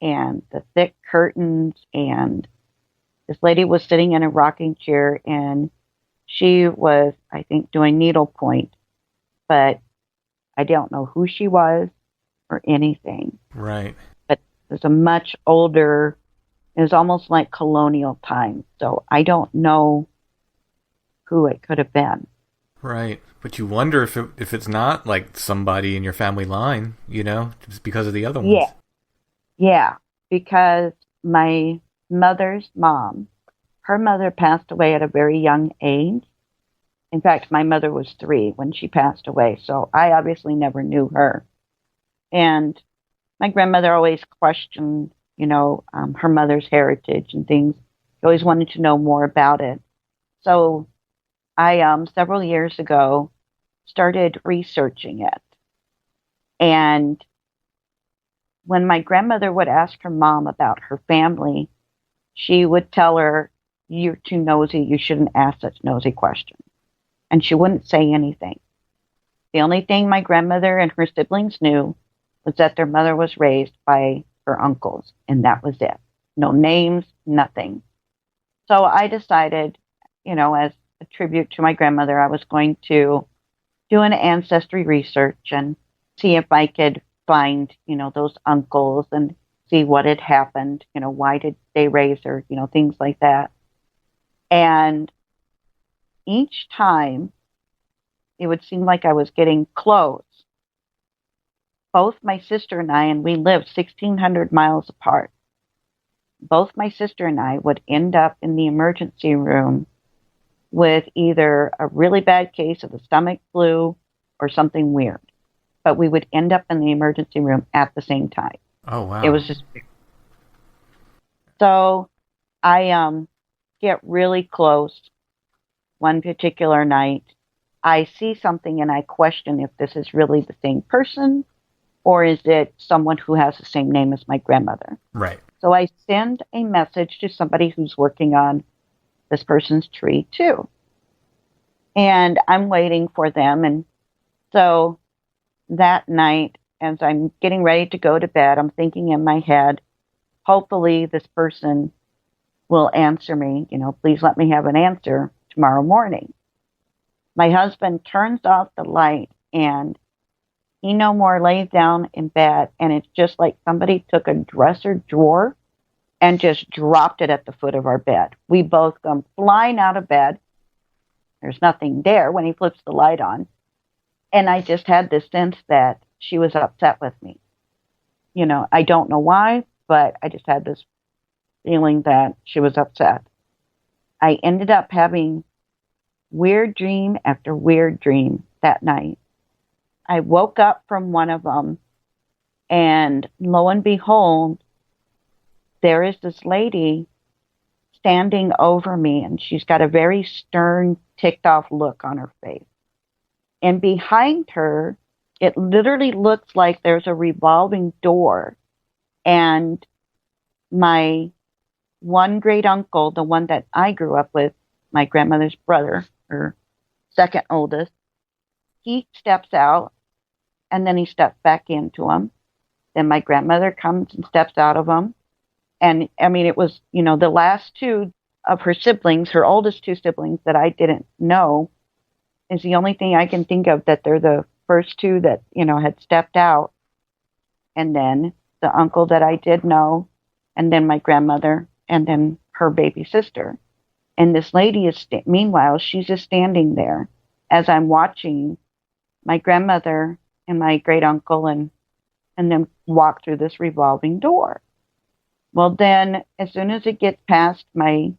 and the thick curtains, and this lady was sitting in a rocking chair, and she was, I think, doing needlepoint, but I don't know who she was or anything. Right. But it was a much older, it was almost like colonial time, so I don't know who it could have been. Right. But you wonder if it's not like somebody in your family line, just because of the other ones. Yeah, because my mother's mom, her mother passed away at a very young age. In fact, my mother was 3 when she passed away, so I obviously never knew her. And my grandmother always questioned, her mother's heritage and things. She always wanted to know more about it. So I, several years ago, started researching it. And when my grandmother would ask her mom about her family, she would tell her, "You're too nosy. You shouldn't ask such nosy questions." And she wouldn't say anything. The only thing my grandmother and her siblings knew was that their mother was raised by her uncles, and that was it. No names, nothing. So I decided, as a tribute to my grandmother, I was going to do an ancestry research and see if I could find, those uncles and see what had happened, why did they raise her, things like that. And each time it would seem like I was getting close. Both my sister and we lived 1,600 miles apart. Both my sister and I would end up in the emergency room with either a really bad case of the stomach flu or something weird. But we would end up in the emergency room at the same time. Oh, wow. It was just weird. So I get really close one particular night. I see something and I question if this is really the same person or is it someone who has the same name as my grandmother. Right. So I send a message to somebody who's working on this person's tree too. And I'm waiting for them. And so that night, as I'm getting ready to go to bed, I'm thinking in my head, hopefully this person will answer me. Please let me have an answer tomorrow morning. My husband turns off the light and he no more lays down in bed, and it's just like somebody took a dresser drawer and just dropped it at the foot of our bed. We both come flying out of bed. There's nothing there when he flips the light on. And I just had this sense that she was upset with me. I don't know why, but I just had this feeling that she was upset. I ended up having weird dream after weird dream that night. I woke up from one of them, and lo and behold, there is this lady standing over me, and she's got a very stern, ticked off look on her face. And behind her, it literally looks like there's a revolving door. And my one great uncle, the one that I grew up with, my grandmother's brother, her second oldest, he steps out and then he steps back into him. Then my grandmother comes and steps out of him. And I mean, it was, the last two of her siblings, her oldest two siblings that I didn't know, is the only thing I can think of that they're the first two that, had stepped out. And then the uncle that I did know, and then my grandmother, and then her baby sister. And this lady is, meanwhile, she's just standing there as I'm watching my grandmother and my great uncle and then walk through this revolving door. Well, then, as soon as it gets past my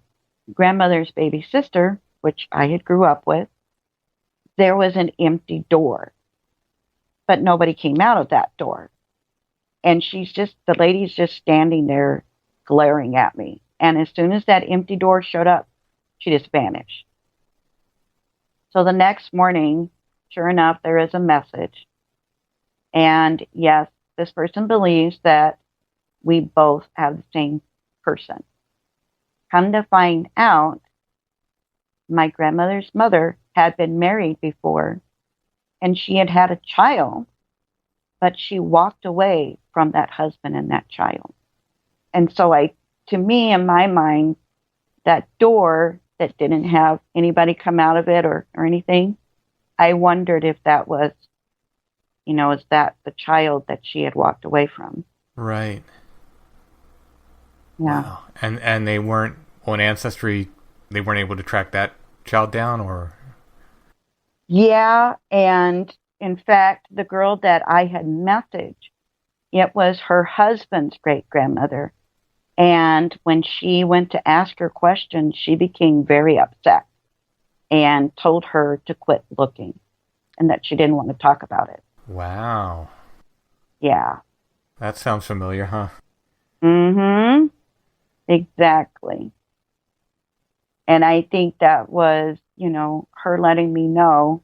grandmother's baby sister, which I had grew up with, there was an empty door. But nobody came out of that door. And the lady's just standing there glaring at me. And as soon as that empty door showed up, she just vanished. So the next morning, sure enough, there is a message. And yes, this person believes that we both have the same person. Come to find out, my grandmother's mother had been married before, and she had had a child, but she walked away from that husband and that child. And so to me, in my mind, that door that didn't have anybody come out of it or anything, I wondered if that was, is that the child that she had walked away from? Right. Yeah. Wow. And they weren't, on Ancestry, they weren't able to track that child down, or? Yeah, and in fact, the girl that I had messaged, it was her husband's great-grandmother. And when she went to ask her questions, she became very upset and told her to quit looking and that she didn't want to talk about it. Wow. Yeah. That sounds familiar, huh? Mm-hmm. Exactly. And I think that was, her letting me know.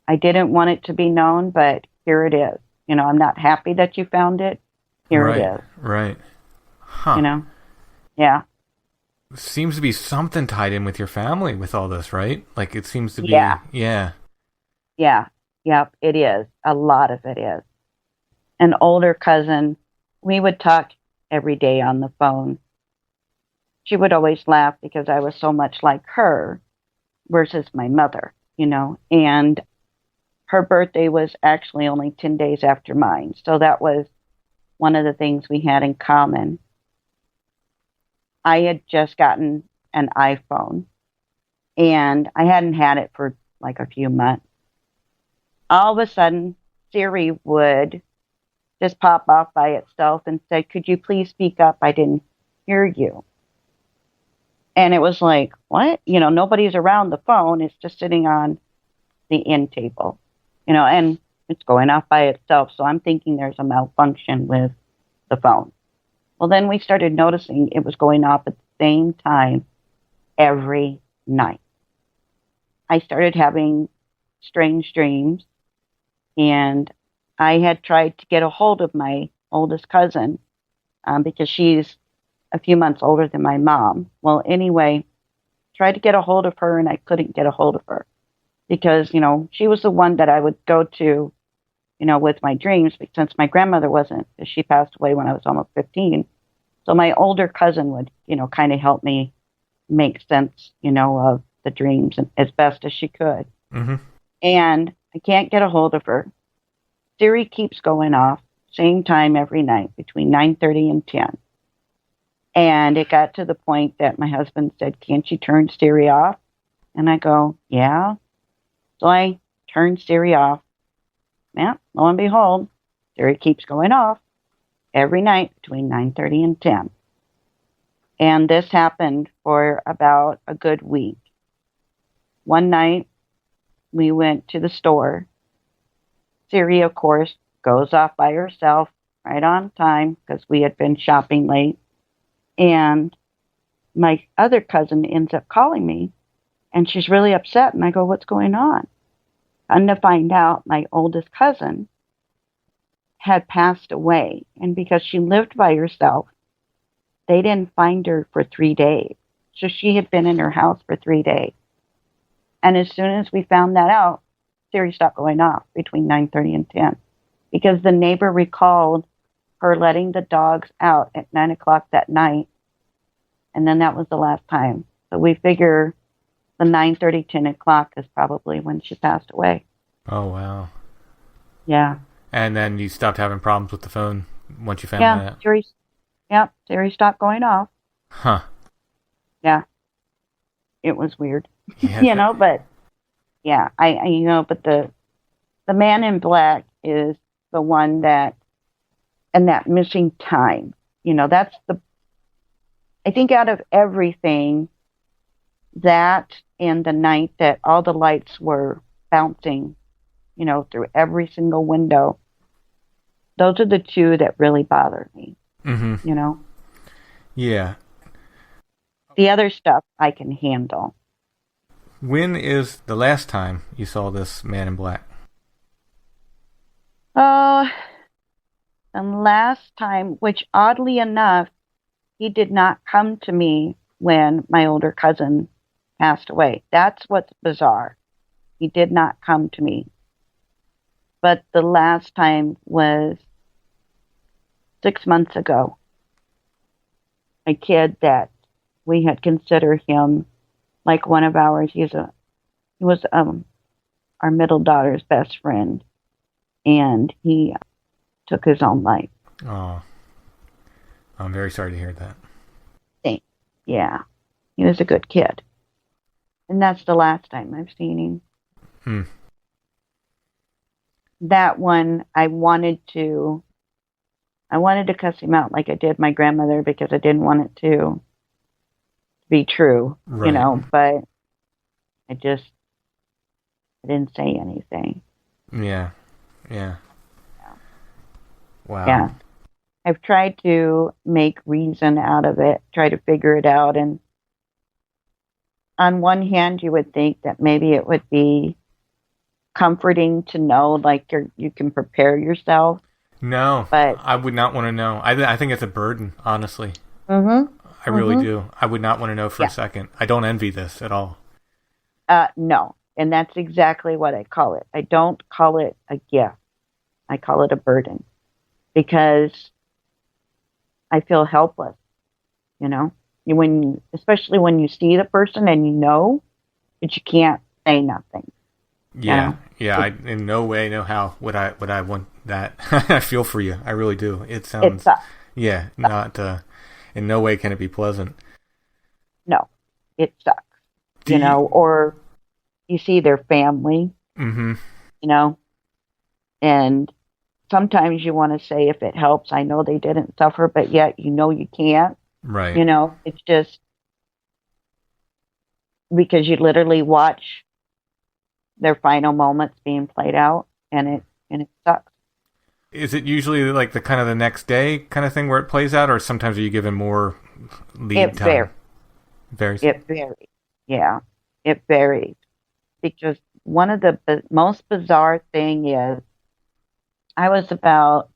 I didn't want it to be known, but here it is. I'm not happy that you found it. Here it is. Right. Huh. Yeah. Seems to be something tied in with your family with all this, right? Like it seems to be. Yeah. Yeah. Yeah. Yep, it is. A lot of it is. An older cousin, we would talk every day on the phone. She would always laugh because I was so much like her versus my mother, and her birthday was actually only 10 days after mine. So that was one of the things we had in common. I had just gotten an iPhone, and I hadn't had it for like a few months. All of a sudden, Siri would just pop off by itself and say, "Could you please speak up? I didn't hear you." And it was like, what? Nobody's around the phone. It's just sitting on the end table, and it's going off by itself. So I'm thinking there's a malfunction with the phone. Well, then we started noticing it was going off at the same time every night. I started having strange dreams, and I had tried to get a hold of my oldest cousin because she's a few months older than my mom. Well, anyway, tried to get a hold of her, and I couldn't get a hold of her because, she was the one that I would go to, with my dreams, but since my grandmother wasn't, she passed away when I was almost 15. So my older cousin would, kind of help me make sense, of the dreams as best as she could. Mm-hmm. And I can't get a hold of her. Siri keeps going off, same time every night, between 9:30 and 10. And it got to the point that my husband said, "Can't you turn Siri off?" And I go, "Yeah." So I turned Siri off. Yeah, lo and behold, Siri keeps going off every night between 9:30 and 10. And this happened for about a good week. One night, we went to the store. Siri, of course, goes off by herself right on time because we had been shopping late. And my other cousin ends up calling me, and she's really upset. And I go, what's going on? And to find out, my oldest cousin had passed away. And because she lived by herself, they didn't find her for 3 days. So she had been in her house for 3 days. And as soon as we found that out, Siri stopped going off between 9:30 and 10. Because the neighbor recalled her letting the dogs out at 9 o'clock that night. And then that was the last time. So we figure the 9:30, 10 o'clock is probably when she passed away. Oh, wow. Yeah. And then you stopped having problems with the phone once you found that out? Siri stopped going off. Huh. Yeah. It was weird. Yeah, But yeah, but the man in black is the one that, and that missing time, that's I think out of everything, that and the night that all the lights were bouncing, through every single window, those are the two that really bother me, Mm-hmm. Yeah. The other stuff I can handle. When is the last time you saw this man in black? And last time, which oddly enough, he did not come to me when my older cousin passed away. That's what's bizarre. He did not come to me. But the last time was 6 months ago. A kid that we had considered him like one of ours. He was our middle daughter's best friend, and he took his own life. Oh, I'm very sorry to hear that. Yeah, he was a good kid. And that's the last time I've seen him. Hmm. That one, I wanted to cuss him out like I did my grandmother because I didn't want it to be true, Right. but I didn't say anything. Yeah. Yeah. Wow. Yeah. I've tried to make reason out of it, try to figure it out. And on one hand, you would think that maybe it would be comforting to know, like you can prepare yourself. No, But I would not want to know. I think it's a burden, honestly. mm-hmm, I really do. I would not want to know for yeah, a second. I don't envy this at all. no, and that's exactly what I call it. I don't call it a gift. I call it a burden because I feel helpless. Especially when you see the person and but you can't say nothing. Yeah, yeah. I in no way, no how would I want that. I feel for you. I really do. It It sounds, sucks. yeah, not. In no way can it be pleasant. No, it sucks. Do you, Or you see their family, mm-hmm. and sometimes you want to say if it helps. I know they didn't suffer, but yet you can't. Right. It's just because you literally watch their final moments being played out, and it sucks. Is it usually like the kind of the next day kind of thing where it plays out, or sometimes are you given more lead time? Varies. It varies. Yeah, it varies because one of the most bizarre thing is I was about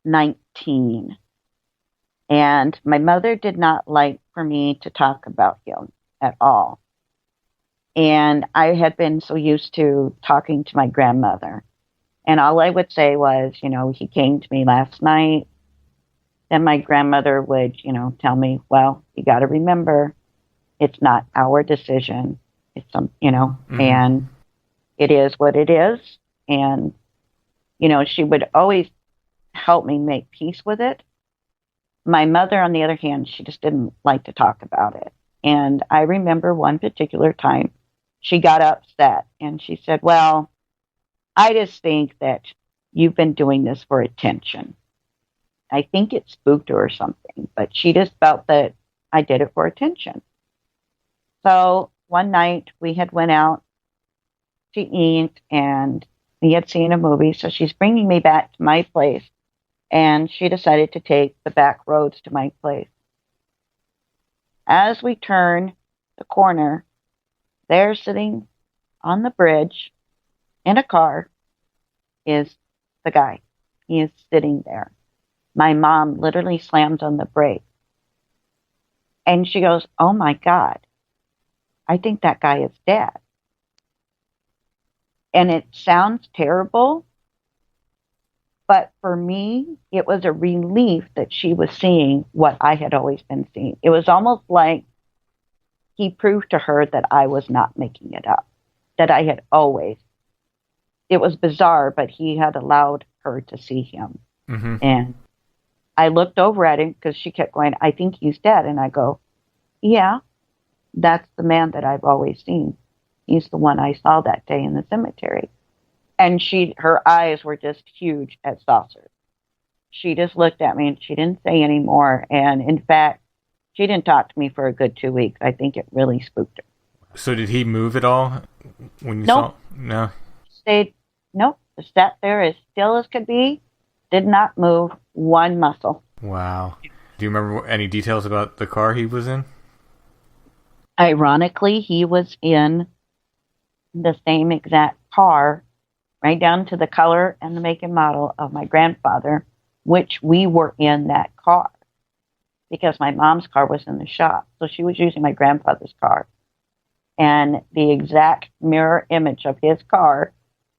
19, and my mother did not like for me to talk about him at all. And I had been so used to talking to my grandmother. And all I would say was, he came to me last night. Then my grandmother would, tell me, well, you got to remember, it's not our decision. It's Mm-hmm. and it is what it is. And, she would always help me make peace with it. My mother, on the other hand, she just didn't like to talk about it. And I remember one particular time she got upset and she said, well, I just think that you've been doing this for attention. I think it spooked her or something, but she just felt that I did it for attention. So one night we had went out to eat and we had seen a movie. So she's bringing me back to my place, and she decided to take the back roads to my place. As we turn the corner, there sitting on the bridge in a car is the guy. He is sitting there. My mom literally slams on the brake. And she goes, "Oh my God, I think that guy is Dad." And it sounds terrible, but for me, it was a relief that she was seeing what I had always been seeing. It was almost like he proved to her that I was not making it up, that I had always. It was bizarre, but he had allowed her to see him. Mm-hmm. And I looked over at him because she kept going, "I think he's dead." And I go, "Yeah, that's the man that I've always seen. He's the one I saw that day in the cemetery." And her eyes were just huge as saucers. She just looked at me and she didn't say any more. And in fact, she didn't talk to me for a good 2 weeks. I think it really spooked her. So did he move at all when you Nope. saw? No. Stayed, nope, just sat there as still as could be, did not move one muscle. Wow. Do you remember any details about the car he was in? Ironically, he was in the same exact car, right down to the color and the make and model of my grandfather, which we were in that car because my mom's car was in the shop. So she was using my grandfather's car. And the exact mirror image of his car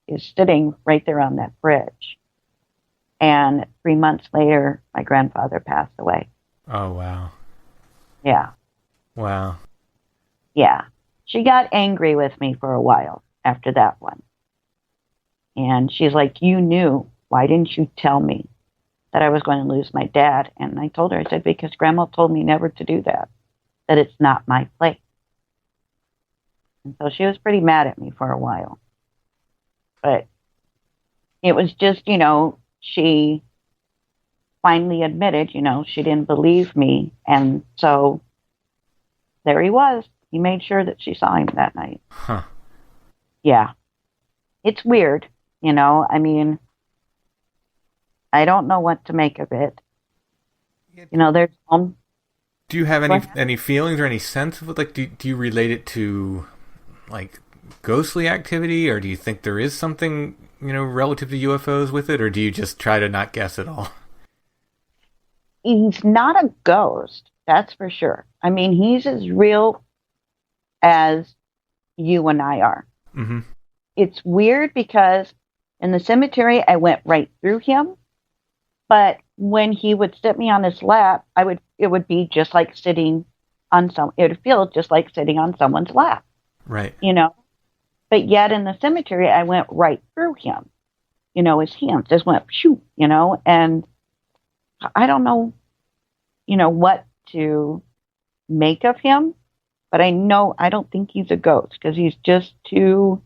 is sitting right there on that bridge. And 3 months later, my grandfather passed away. Oh, wow. Yeah. Wow. Yeah. She got angry with me for a while after that one. And she's like, "You knew. Why didn't you tell me that I was going to lose my dad?" And I told her, I said, "Because Grandma told me never to do that, that it's not my place." And so she was pretty mad at me for a while. But it was just, she finally admitted, she didn't believe me. And so there he was. He made sure that she saw him that night. Huh. Yeah. It's weird, I mean, I don't know what to make of it. There's Do you have any feelings or any sense of it? Like, do you relate it to, like, ghostly activity, or do you think there is something, relative to UFOs with it, or do you just try to not guess at all? He's not a ghost, that's for sure. I mean, he's as real as you and I are. Mm-hmm. It's weird because in the cemetery, I went right through him. But when he would sit me on his lap, it would be just like sitting on it would feel just like sitting on someone's lap. Right. But yet in the cemetery, I went right through him. His hands just went shoo, and I don't know, what to make of him, but I don't think he's a ghost because he's just too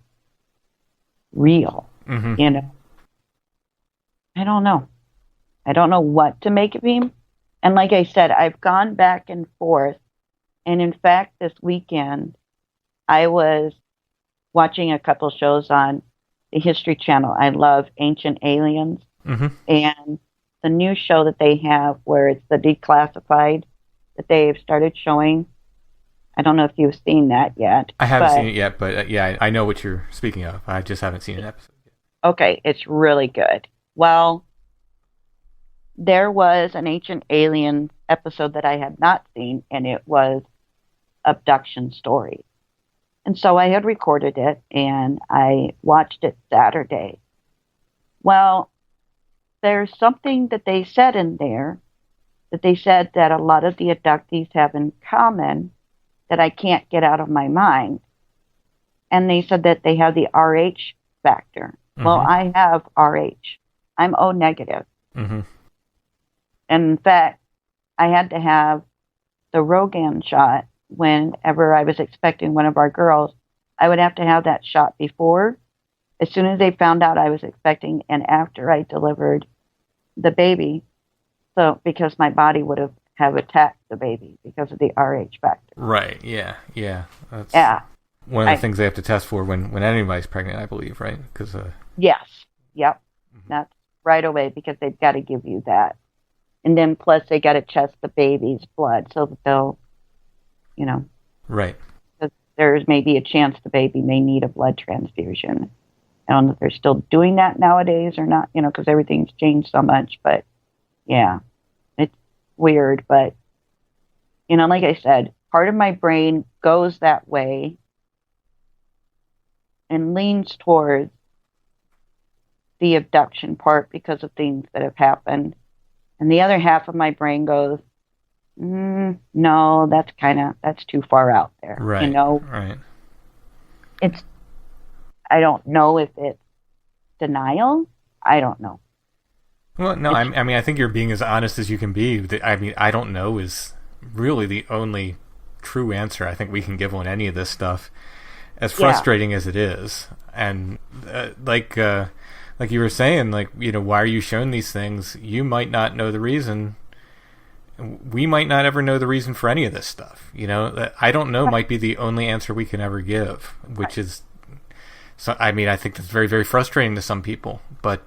real, Mm-hmm. I don't know. I don't know what to make of him. And like I said, I've gone back and forth. And in fact, this weekend, I was watching a couple shows on the History Channel. I love Ancient Aliens. Mm-hmm. And the new show that they have where it's the declassified that they've started showing. I don't know if you've seen that yet. I haven't seen it yet, but yeah, I know what you're speaking of. I just haven't seen an episode yet. Okay, it's really good. Well, there was an Ancient Alien episode that I had not seen, and it was abduction stories. And so I had recorded it, and I watched it Saturday. Well, there's something that they said in there that they said that a lot of the abductees have in common that I can't get out of my mind. And they said that they have the RH factor. Mm-hmm. Well, I have RH. I'm O negative. Mm-hmm. And in fact, I had to have the Rogan shot whenever I was expecting one of our girls. I would have to have that shot before, as soon as they found out I was expecting, and after I delivered the baby. So, because my body would have attacked the baby because of the RH factor. Right. Yeah. That's one of the things they have to test for when anybody's pregnant, I believe, right? Because yes, yep, mm-hmm. That's right away because they've got to give you that, and then plus they got to test the baby's blood so that they'll you know, Right. 'cause there's maybe a chance the baby may need a blood transfusion. I don't know if they're still doing that nowadays or not, because everything's changed so much. But yeah, it's weird. But, like I said, part of my brain goes that way and leans towards the abduction part because of things that have happened. And the other half of my brain goes, no, that's too far out there. Right. Right. It's, I don't know if it's denial. I don't know. Well, no, I mean, I think you're being as honest as you can be. I mean, I don't know is really the only true answer I think we can give on any of this stuff, as frustrating as it is. And like you were saying, like, why are you shown these things? You might not know the reason. We might not ever know the reason for any of this stuff. I don't know might be the only answer we can ever give, which is, so I mean, I think that's very, very frustrating to some people, but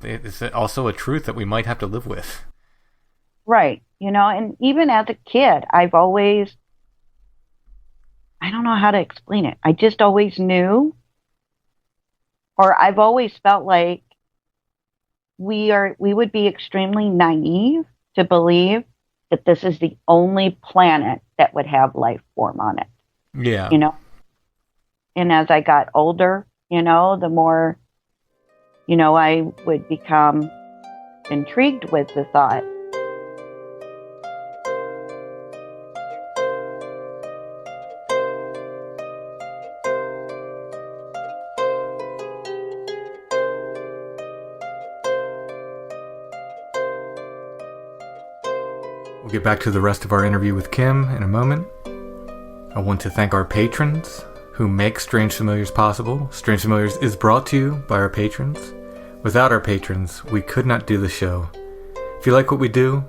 it's also a truth that we might have to live with. Right. And even as a kid, I don't know how to explain it. I just always knew, or I've always felt like we would be extremely naive to believe that this is the only planet that would have life form on it. Yeah. And as I got older, the more, I would become intrigued with the thought. We'll get back to the rest of our interview with Kim in a moment. I want to thank our patrons who make Strange Familiars possible. Strange Familiars is brought to you by our patrons. Without our patrons, we could not do the show. If you like what we do,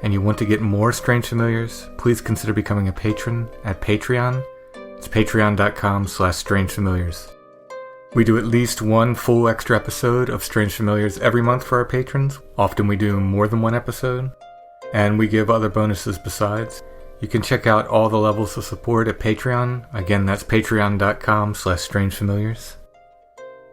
and you want to get more Strange Familiars, please consider becoming a patron at Patreon. It's patreon.com/strangefamiliars. We do at least one full extra episode of Strange Familiars every month for our patrons. Often we do more than one episode. And we give other bonuses besides. You can check out all the levels of support at Patreon. Again, that's patreon.com/strangefamiliars.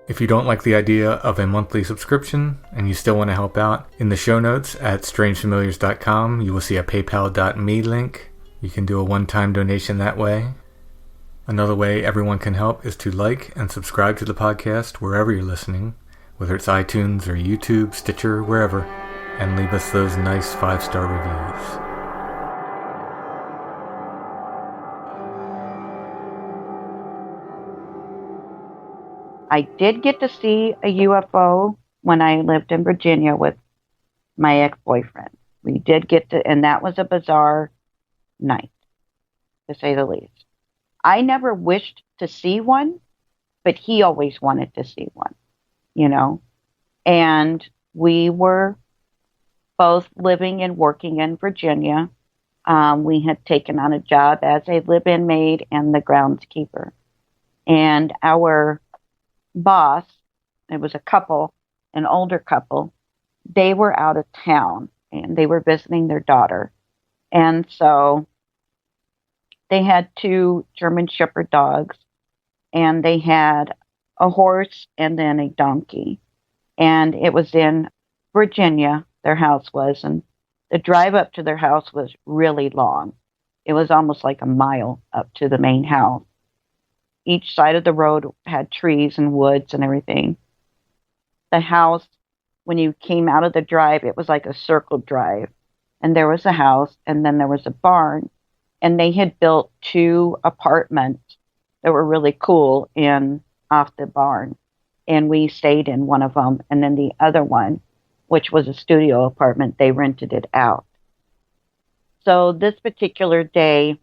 If you don't like the idea of a monthly subscription and you still want to help out, in the show notes at strangefamiliars.com, you will see a paypal.me link. You can do a one-time donation that way. Another way everyone can help is to like and subscribe to the podcast wherever you're listening, whether it's iTunes or YouTube, Stitcher, wherever, and leave us those nice 5-star reviews. I did get to see a UFO when I lived in Virginia with my ex-boyfriend. We did get to, and that was a bizarre night, to say the least. I never wished to see one, but he always wanted to see one, And we were both living and working in Virginia. We had taken on a job as a live-in maid and the groundskeeper. And our boss, it was a couple, an older couple, they were out of town and they were visiting their daughter. And so they had 2 German Shepherd dogs, and they had a horse and then a donkey. And it was in Virginia, their house was, and the drive up to their house was really long. It was almost like a mile up to the main house. Each side of the road had trees and woods and everything. The house, when you came out of the drive, it was like a circle drive. And there was a house, and then there was a barn. And they had built 2 apartments that were really cool off the barn. And we stayed in one of them. And then the other one, which was a studio apartment, they rented it out. So this particular day,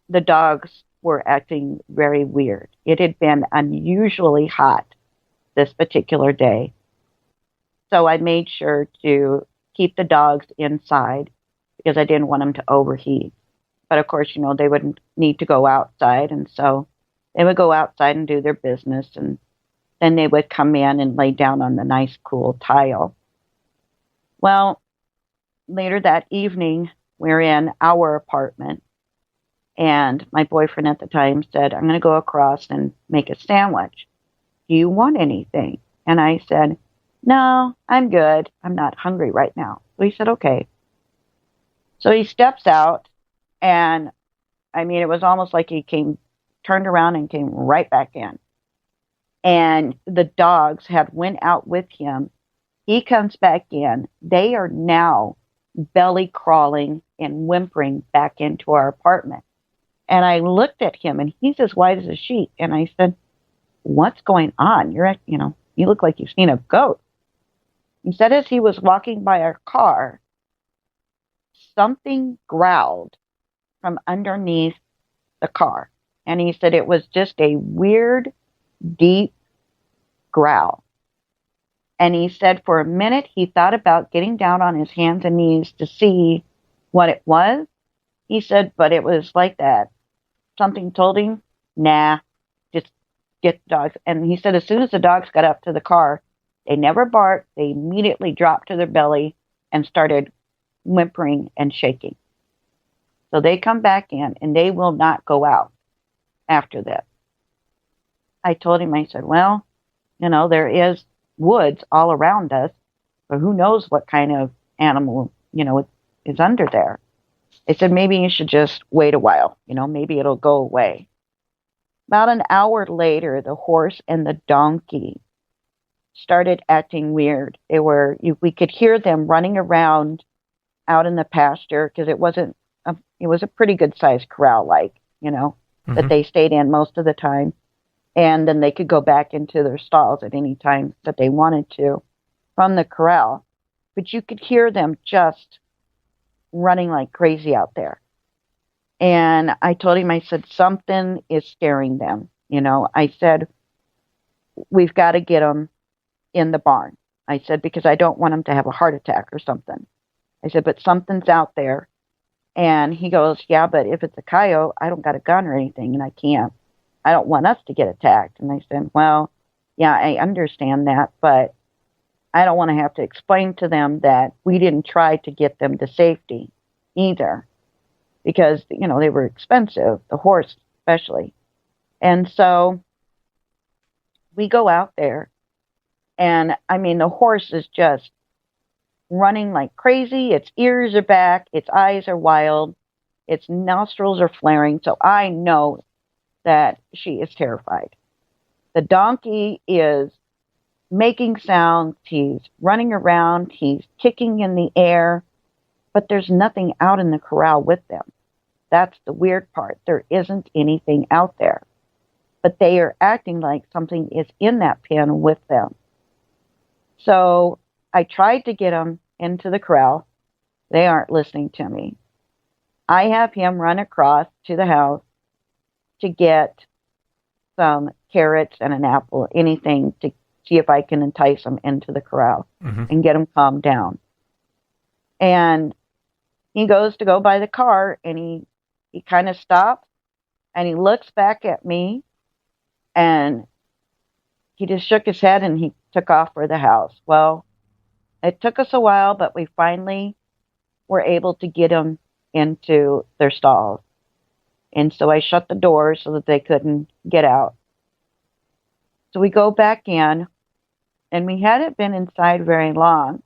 the dogs were acting very weird. It had been unusually hot this particular day. So I made sure to keep the dogs inside because I didn't want them to overheat. But of course, they would need to go outside. And so they would go outside and do their business. And then they would come in and lay down on the nice, cool tile. Well, later that evening, we're in our apartment. And my boyfriend at the time said, I'm going to go across and make a sandwich. Do you want anything? And I said, no, I'm good. I'm not hungry right now. So he said, okay. So he steps out, and I mean, it was almost like he turned around and came right back in. And the dogs had went out with him. He comes back in. They are now belly crawling and whimpering back into our apartment. And I looked at him, and he's as white as a sheet. And I said, what's going on? You look like you've seen a goat. He said as he was walking by our car, something growled from underneath the car. And he said it was just a weird, deep growl. And he said for a minute he thought about getting down on his hands and knees to see what it was. He said, but it was like that. Something told him, nah, just get the dogs. And he said as soon as the dogs got up to the car, they never barked. They immediately dropped to their belly and started whimpering and shaking. So they come back in, and they will not go out after this. I told him, I said, well, there is woods all around us, but who knows what kind of animal, is under there. I said, maybe you should just wait a while, maybe it'll go away. About an hour later, the horse and the donkey started acting weird. We could hear them running around out in the pasture because it was a pretty good sized corral, that they stayed in most of the time. And then they could go back into their stalls at any time that they wanted to from the corral. But you could hear them just running like crazy out there. And I told him, I said, something is scaring them. I said, we've got to get them in the barn. I said, because I don't want them to have a heart attack or something. I said, but something's out there. And he goes, yeah, but if it's a coyote, I don't got a gun or anything, and I don't want us to get attacked. And I said, well, yeah, I understand that, but I don't want to have to explain to them that we didn't try to get them to safety either, because, they were expensive, the horse especially. And so we go out there, and I mean, the horse is just running like crazy. Its ears are back. Its eyes are wild. Its nostrils are flaring. So I know that she is terrified. The donkey is making sounds. He's running around. He's kicking in the air. But there's nothing out in the corral with them. That's the weird part. There isn't anything out there. But they are acting like something is in that pen with them. So I tried to get them into the corral. They aren't listening to me. I have him run across to the house to get some carrots and an apple, anything to see if I can entice them into the corral and get them calmed down. And he goes to go by the car, and he kind of stops, and he looks back at me, and he just shook his head, and he took off for the house. Well, it took us a while, but we finally were able to get them into their stalls. And so I shut the doors so that they couldn't get out. So we go back in, and we hadn't been inside very long.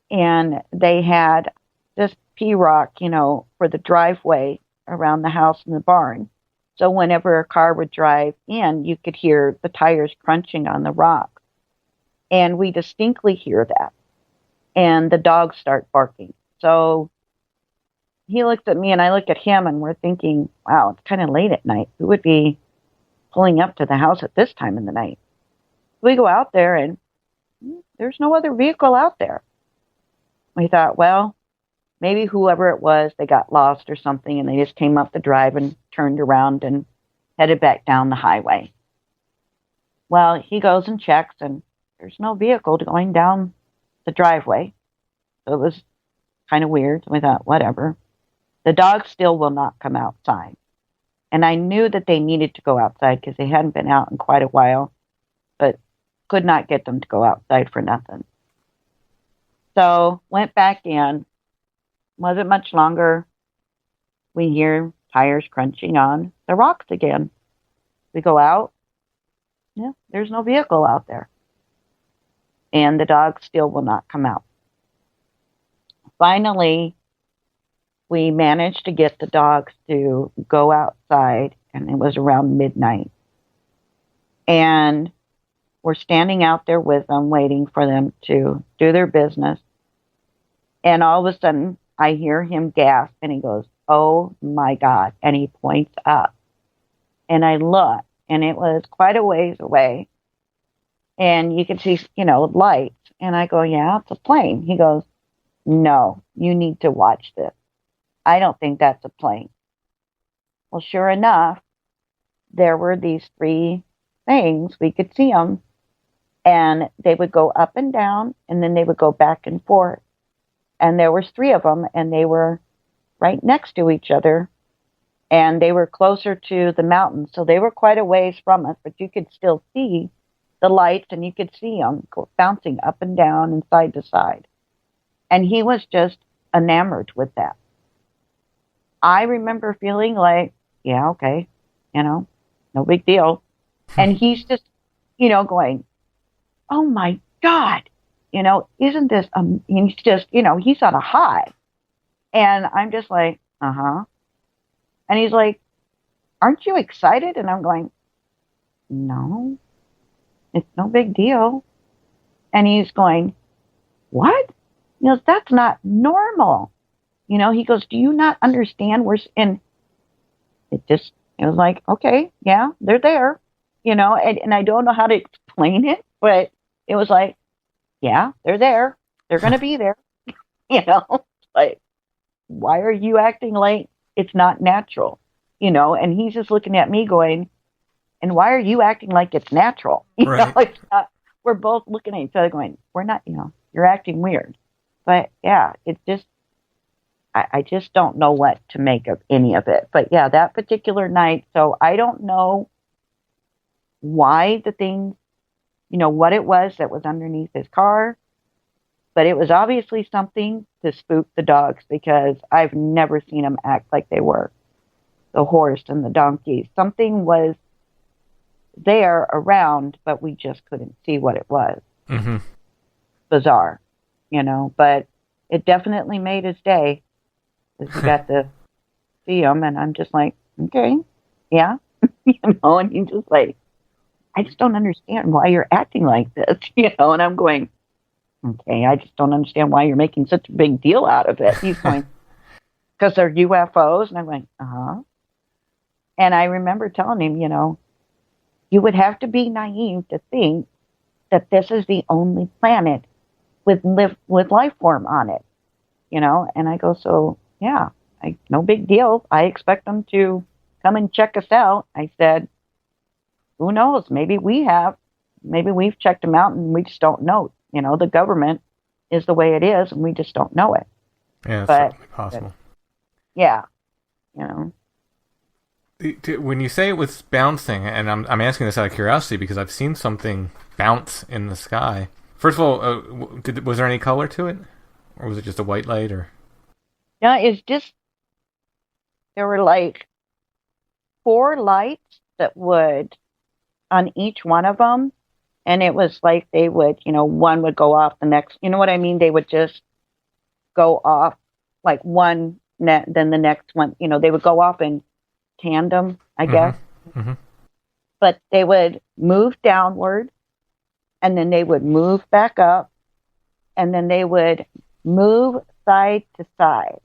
And they had this P-rock, for the driveway around the house and the barn. So whenever a car would drive in, you could hear the tires crunching on the rock. And we distinctly hear that. And the dogs start barking. So he looks at me and I look at him, and we're thinking, wow, it's kind of late at night. Who would be pulling up to the house at this time in the night? We go out there, and there's no other vehicle out there. We thought, well, maybe whoever it was, they got lost or something, and they just came up the drive and turned around and headed back down the highway. Well, he goes and checks, and there's no vehicle going down the driveway. So it was kind of weird. We thought, whatever. The dogs still will not come outside. And I knew that they needed to go outside because they hadn't been out in quite a while, but could not get them to go outside for nothing. So went back in. Wasn't much longer. We hear tires crunching on the rocks again. We go out. Yeah, there's no vehicle out there. And the dog still will not come out. Finally, we managed to get the dogs to go outside, and it was around midnight. And we're standing out there with them, waiting for them to do their business. And all of a sudden, I hear him gasp, and he goes, "Oh my God." And he points up. And I look, and it was quite a ways away. And you could see, lights. And I go, "Yeah, it's a plane." He goes, "No, you need to watch this. I don't think that's a plane." Well, sure enough, there were these three things. We could see them. And they would go up and down, and then they would go back and forth. And there was three of them, and they were right next to each other. And they were closer to the mountain. So they were quite a ways from us, but you could still see the lights, and you could see them bouncing up and down and side to side. And he was just enamored with that. I remember feeling like, yeah, okay, no big deal. And he's just, going, "Oh my God, isn't this, he's just, he's on a high." And I'm just like, uh-huh. And he's like, "Aren't you excited?" And I'm going, "No, it's no big deal." And he's going, "What?" He goes, "That's not normal." He goes, "Do you not understand? And it was like, okay, yeah, they're there, and I don't know how to explain it, but it was like, yeah, they're there. They're going to be there, like, why are you acting like it's not natural, and he's just looking at me going, and why are you acting like it's natural? Right. It's not, we're both looking at each other going, we're not, you're acting weird. But yeah, it's just, I just don't know what to make of any of it. But yeah, that particular night, so I don't know why the thing, what it was that was underneath his car, but it was obviously something to spook the dogs, because I've never seen them act like they were. The horse and the donkey. Something was there around, but we just couldn't see what it was. Mm-hmm. Bizarre, but it definitely made his day. Because we got to see him, and I'm just like, okay, yeah, and he's just like, "I just don't understand why you're acting like this, and I'm going, okay, I just don't understand why you're making such a big deal out of it. He's going, because they're UFOs, and I'm going, uh-huh. And I remember telling him, you would have to be naive to think that this is the only planet with life form on it, and I go, so yeah, no big deal. I expect them to come and check us out. I said, who knows? Maybe we've checked them out and we just don't know. The government is the way it is, and we just don't know it. Yeah, it's but certainly possible. Yeah, When you say it was bouncing, and I'm asking this out of curiosity because I've seen something bounce in the sky. First of all, was there any color to it, or was it just a white light? Or yeah, it's just, there were like 4 lights that would on each one of them, and it was like they would, one would go off, the next, you know what I mean? They would just go off like one net, then the next one, they would go off in tandem, I guess. Mm-hmm. But they would move downward, and then they would move back up, and then they would move side to side.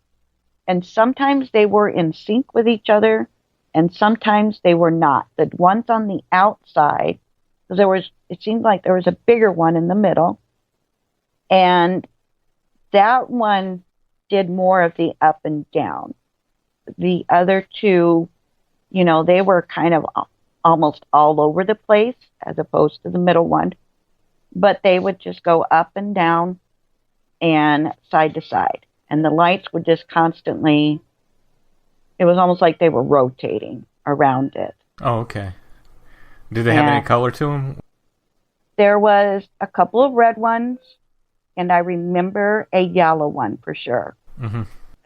And sometimes they were in sync with each other, and sometimes they were not. The ones on the outside, because it seemed like there was a bigger one in the middle, and that one did more of the up and down. The other two, they were kind of almost all over the place, as opposed to the middle one. But they would just go up and down and side to side. And the lights would just constantly, it was almost like they were rotating around it. Oh, okay. Did they have any color to them? There was a couple of red ones, and I remember a yellow one for sure. Mm-hmm.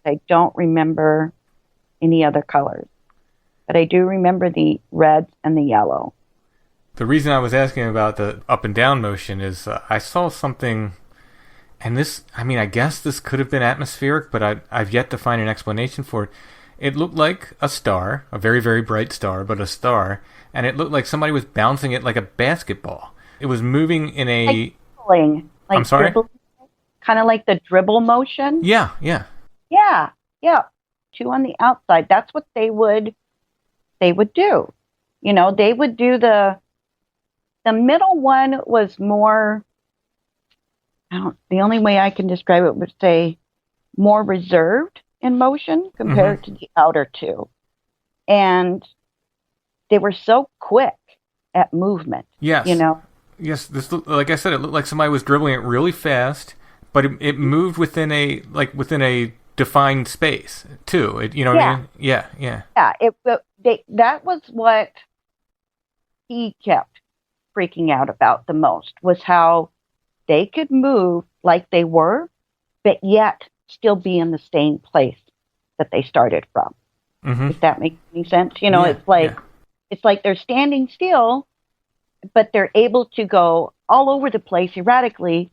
I don't remember any other colors. But I do remember the reds and the yellow. The reason I was asking about the up and down motion is I saw something, and this, I mean, I guess this could have been atmospheric, but I've yet to find an explanation for it. It looked like a star, a very, very bright star, but a star, and it looked like somebody was bouncing it like a basketball. It was moving in a... Like dribbling. Like I'm sorry? Kind of like the dribble motion. Yeah, yeah. Yeah, yeah. Two on the outside. That's what they would do. You know, they would do the middle one was more, the only way I can describe it would say more reserved in motion compared to the outer two. And they were so quick at movement. Yes. You know? Yes, this, like I said, it looked like somebody was dribbling it really fast, but it moved within a defined space too. You know what I mean? Yeah, yeah. Yeah, that was what he kept freaking out about the most, was how they could move like they were, but yet still be in the same place that they started from. If that makes any sense. You know, it's like they're standing still, but they're able to go all over the place erratically,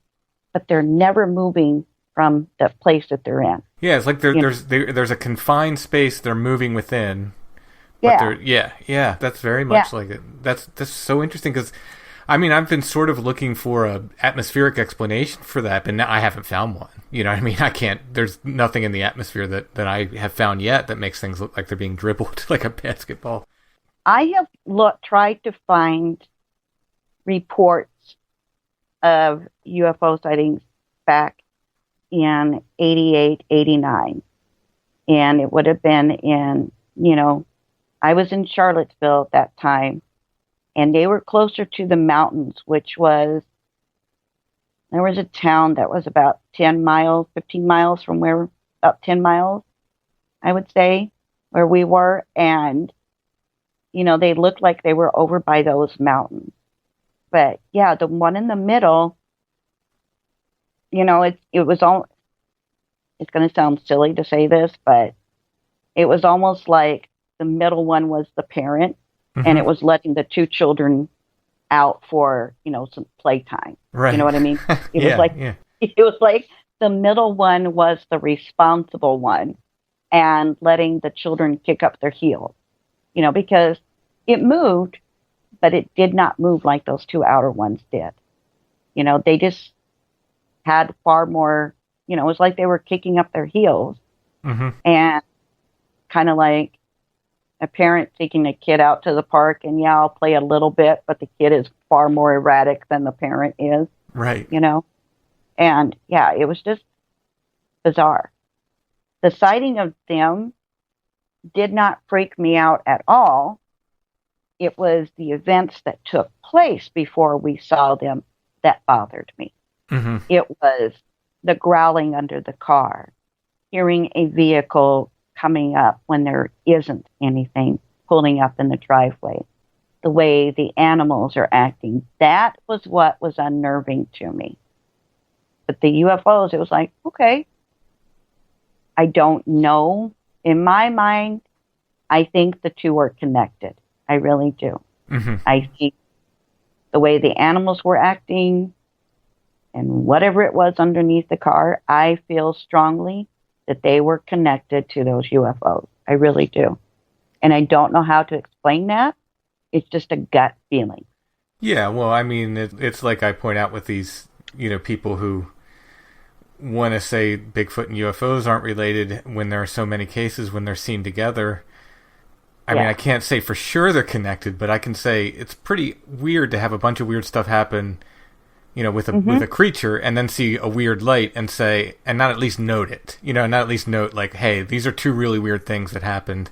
but they're never moving from the place that they're in. Yeah, it's like there's a confined space they're moving within. Yeah. That's very much like it. That's so interesting because, I mean, I've been sort of looking for a atmospheric explanation for that, but I haven't found one. You know what I mean? I can't. There's nothing in the atmosphere that I have found yet that makes things look like they're being dribbled like a basketball. I have tried to find reports of UFO sightings back in 88, 89. And it would have been in, I was in Charlottesville at that time, and they were closer to the mountains, there was a town that was about 10 miles, 15 miles from about 10 miles, I would say, where we were. And, they looked like they were over by those mountains. But yeah, the one in the middle, it's going to sound silly to say this, but it was almost like the middle one was the parent, and it was letting the two children out for, some playtime. Right. You know what I mean? It was like the middle one was the responsible one and letting the children kick up their heels, because it moved, but it did not move like those two outer ones did. They just had far more, it was like they were kicking up their heels, and kind of like a parent taking a kid out to the park and I'll play a little bit, but the kid is far more erratic than the parent is. Right. And yeah, it was just bizarre. The sighting of them did not freak me out at all. It was the events that took place before we saw them that bothered me. It was the growling under the car, hearing a vehicle coming up when there isn't anything, pulling up in the driveway, the way the animals are acting. That was what was unnerving to me. But the UFOs, it was like, okay, I don't know. In my mind, I think the two are connected. I really do. I think the way the animals were acting and whatever it was underneath the car, I feel strongly that they were connected to those UFOs. I really do. And I don't know how to explain that. It's just a gut feeling. Yeah, well, I mean, it's like I point out with these, people who want to say Bigfoot and UFOs aren't related when there are so many cases when they're seen together. I mean, I can't say for sure they're connected, but I can say it's pretty weird to have a bunch of weird stuff happen, with a creature, and then see a weird light and say, and not at least note it, not at least note like, hey, these are two really weird things that happened.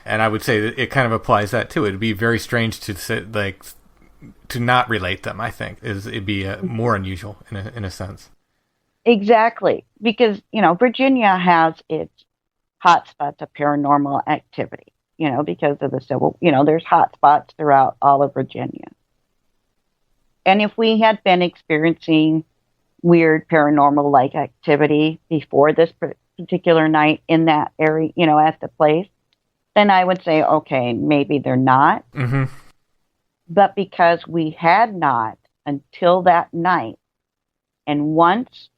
And I would say that it kind of applies that too. It'd be very strange to say, like, to not relate them. I think it'd be more unusual in a sense. Exactly, because Virginia has its hotspots of paranormal activity. Because of the civil, there's hotspots throughout all of Virginia. And if we had been experiencing weird paranormal-like activity before this particular night in that area, at the place, then I would say, okay, maybe they're not. Mm-hmm. But because we had not until that night, and once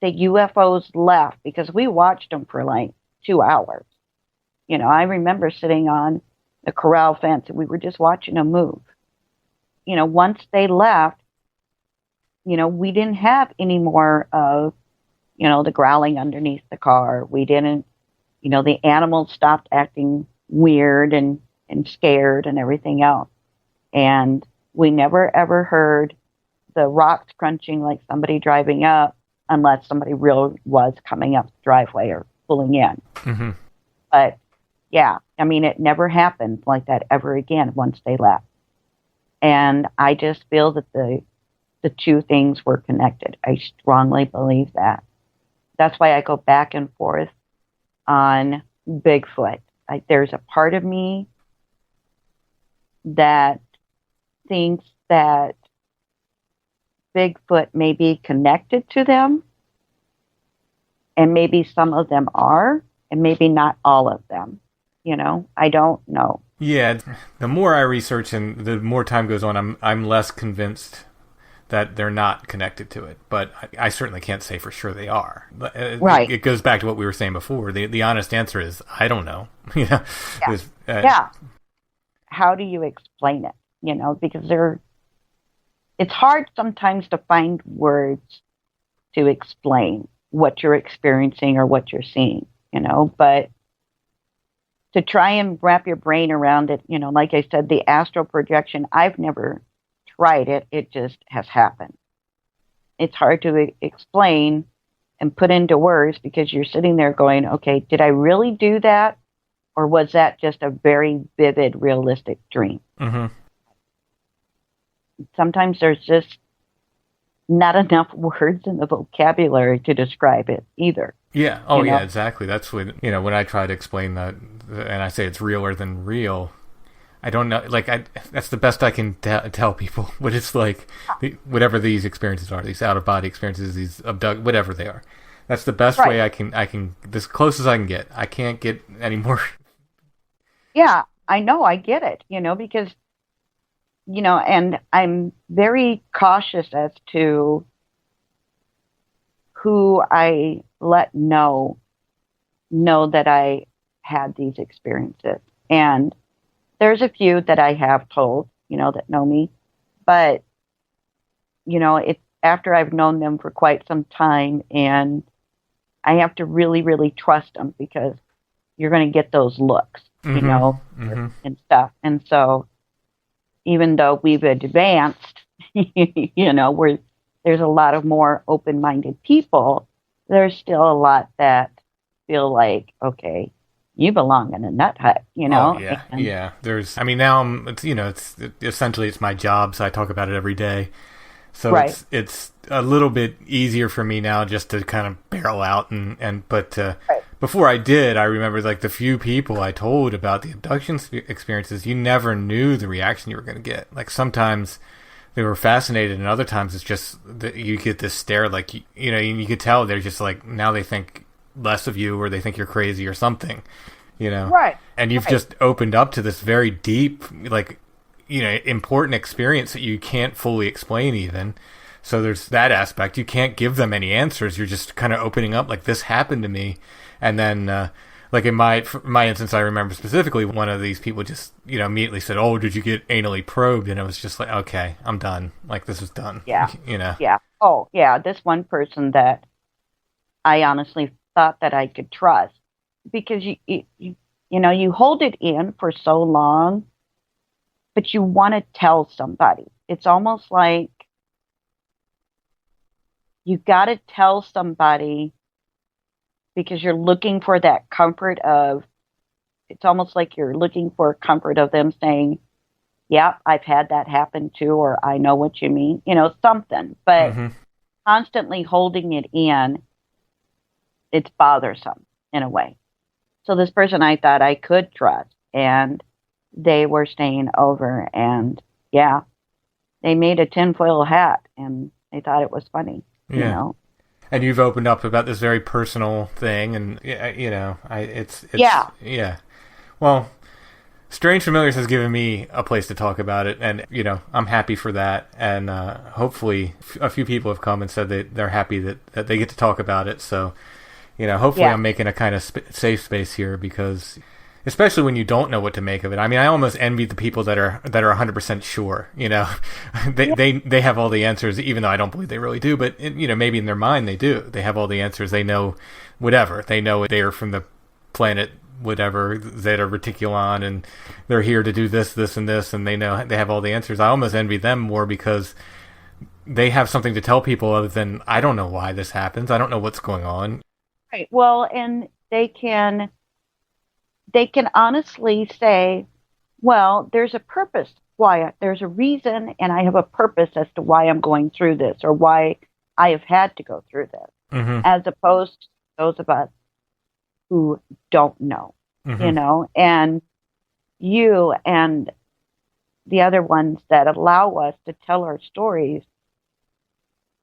the UFOs left, because we watched them for like 2 hours. I remember sitting on the corral fence and we were just watching them move. Once they left, we didn't have any more of, the growling underneath the car. We didn't, the animals stopped acting weird and scared and everything else. And we never ever heard the rocks crunching like somebody driving up, unless somebody real was coming up the driveway or pulling in. Mm-hmm. But yeah, I mean, it never happened like that ever again once they left. And I just feel that the two things were connected. I strongly believe that. That's why I go back and forth on Bigfoot. There's a part of me that thinks that Bigfoot may be connected to them, and maybe some of them are, and maybe not all of them. I don't know. Yeah, the more I research and the more time goes on, I'm less convinced that they're not connected to it. But I certainly can't say for sure they are. Right. It goes back to what we were saying before. The honest answer is I don't know. Yeah. Yeah. How do you explain it? Because it's hard sometimes to find words to explain what you're experiencing or what you're seeing, but to try and wrap your brain around it, like I said, the astral projection, I've never tried it. It just has happened. It's hard to explain and put into words because you're sitting there going, okay, did I really do that? Or was that just a very vivid, realistic dream? Mm-hmm. Sometimes there's just not enough words in the vocabulary to describe it either. Yeah. Oh, yeah, exactly. That's when I try to explain that, and I say it's realer than real, I don't know. That's the best I can tell people what it's like, whatever these experiences are, these out-of-body experiences, these whatever they are. That's the best way I can, as close as I can get. I can't get any more. Yeah, I know. I get it, because, and I'm very cautious as to who I let know that I had these experiences. And there's a few that I have told, that know me. But, it's after I've known them for quite some time, and I have to really, really trust them because you're going to get those looks, Mm-hmm. and stuff. And so even though we've advanced, there's a lot of more open-minded people, there's still a lot that feel like, okay, you belong in a nut hut, Oh, yeah, yeah. Now it's essentially it's my job, so I talk about it every day. So it's a little bit easier for me now just to kind of barrel out but before I did, I remember the few people I told about the abduction experiences, you never knew the reaction you were going to get. Sometimes they were fascinated, and other times it's just that you get this stare, you could tell they're just now they think less of you, or they think you're crazy or something, Right. And you've just opened up to this very deep, important experience that you can't fully explain even. So there's that aspect. You can't give them any answers. You're just kind of opening up, this happened to me. And then, in my instance, I remember specifically one of these people just, immediately said, "Oh, did you get anally probed?" And it was just okay, I'm done. This is done. Yeah. Yeah. Oh, yeah. This one person that I honestly thought that I could trust, because you hold it in for so long, but you want to tell somebody. It's almost like you got to tell somebody because you're looking for that comfort of, it's almost like you're looking for comfort of them saying, yeah, I've had that happen too, or I know what you mean, something. But constantly holding it in, it's bothersome in a way. So this person I thought I could trust, and they were staying over, and yeah, they made a tinfoil hat, and they thought it was funny, And you've opened up about this very personal thing, and it's yeah. yeah. Well, Strange Familiars has given me a place to talk about it, and I'm happy for that. And hopefully, a few people have come and said they're happy that they get to talk about it. So, hopefully, Yeah. I'm making a kind of safe space here, because, especially when you don't know what to make of it. I mean, I almost envy the people that are 100% sure. Yeah. They have all the answers, even though I don't believe they really do. But maybe in their mind they do. They have all the answers. They know whatever. They know they are from the planet whatever, Zeta Reticulon, and they're here to do this, this, and this, and they know they have all the answers. I almost envy them more, because they have something to tell people other than, I don't know why this happens. I don't know what's going on. Right. Well, and they can honestly say, well, there's a purpose why there's a reason, and I have a purpose as to why I'm going through this, or why I have had to go through this, Mm-hmm. as opposed to those of us who don't know, Mm-hmm. and you and the other ones that allow us to tell our stories,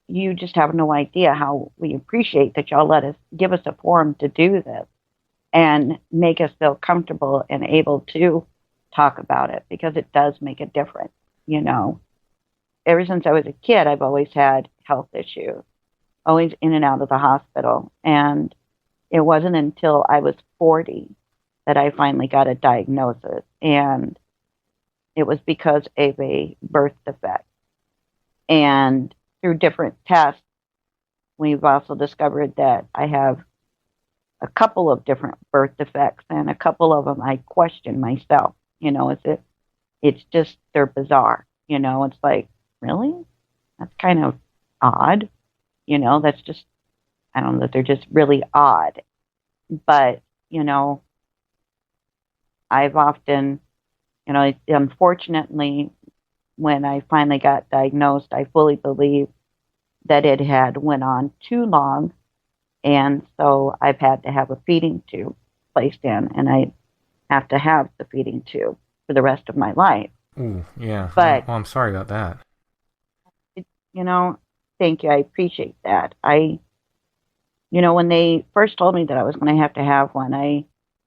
you just have no idea how we appreciate that y'all let us give us a forum to do this and make us feel comfortable and able to talk about it, because it does make a difference. You know, ever since I was a kid, I've always had health issues, always in and out of the hospital. And it wasn't until I was 40 that I finally got a diagnosis. And it was because of a birth defect. And through different tests, we've also discovered that I have a couple of different birth defects, and a couple of them I question myself. It's just, they're bizarre. It's like, really? That's kind of odd. That's just, I don't know, that they're just really odd. But, I've often, unfortunately, when I finally got diagnosed, I fully believe that it had went on too long. And so I've had to have a feeding tube placed in, and I have to have the feeding tube for the rest of my life. Ooh, yeah. But, Well, I'm sorry about that. it, you know, thank you. I appreciate that. When they first told me that I was going to have one, I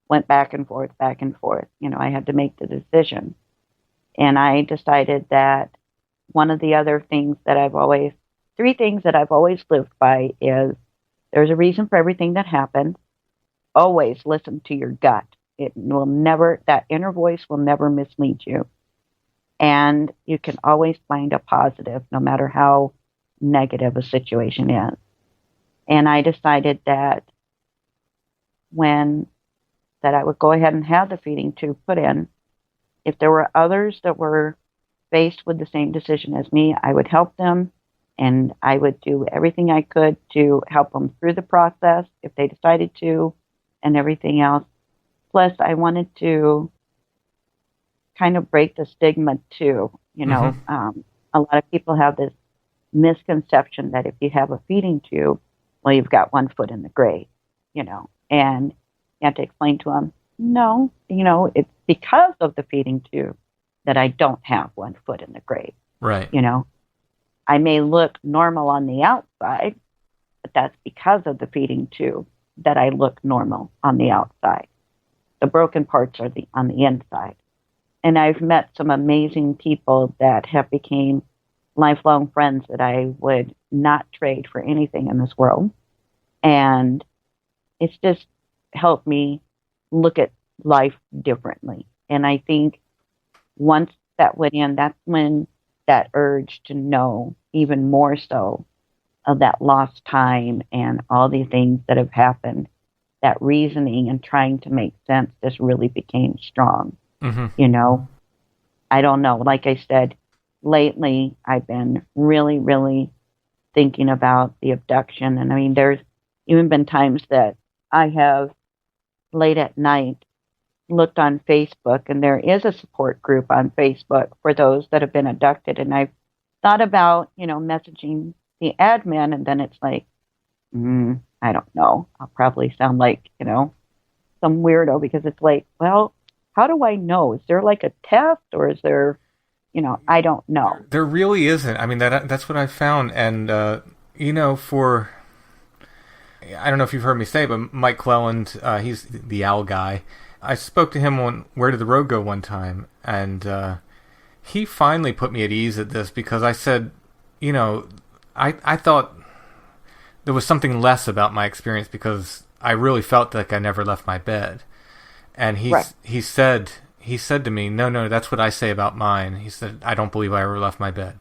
went back and forth, back and forth. I had to make the decision. And I decided that one of the other things that three things that I've always lived by is, there's a reason for everything that happens. Always listen to your gut. That inner voice will never mislead you. And you can always find a positive, no matter how negative a situation is. And I decided that I would go ahead and have the feeding tube put in. If there were others that were faced with the same decision as me, I would help them, and I would do everything I could to help them through the process if they decided to, and everything else. Plus, I wanted to kind of break the stigma too. A lot of people have this misconception that if you have a feeding tube, well, you've got one foot in the grave, and you have to explain to them, no, it's because of the feeding tube that I don't have one foot in the grave. Right. I may look normal on the outside, but that's because of the feeding tube that I look normal on the outside. The broken parts are on the inside. And I've met some amazing people that have become lifelong friends that I would not trade for anything in this world. And it's just helped me look at life differently. And I think once that went in, that's when that urge to know even more so of that lost time and all the things that have happened, that reasoning and trying to make sense just really became strong. Mm-hmm. I don't know. Like I said, lately I've been really, really thinking about the abduction. And I mean, there's even been times that I have late at night looked on Facebook, and there is a support group on Facebook for those that have been abducted. And I've thought about, messaging the admin, and then it's like, I don't know. I'll probably sound like, some weirdo, because it's like, well, how do I know? Is there like a test, or is there, I don't know. There really isn't. I mean, that's what I found. And, I don't know if you've heard me say, but Mike Cleland, he's the owl guy, I spoke to him on Where Did the Road Go one time, and he finally put me at ease at this because I said, you know, I thought there was something less about my experience because I really felt like I never left my bed. And Right. he said to me, no, that's what I say about mine. He said, I don't believe I ever left my bed.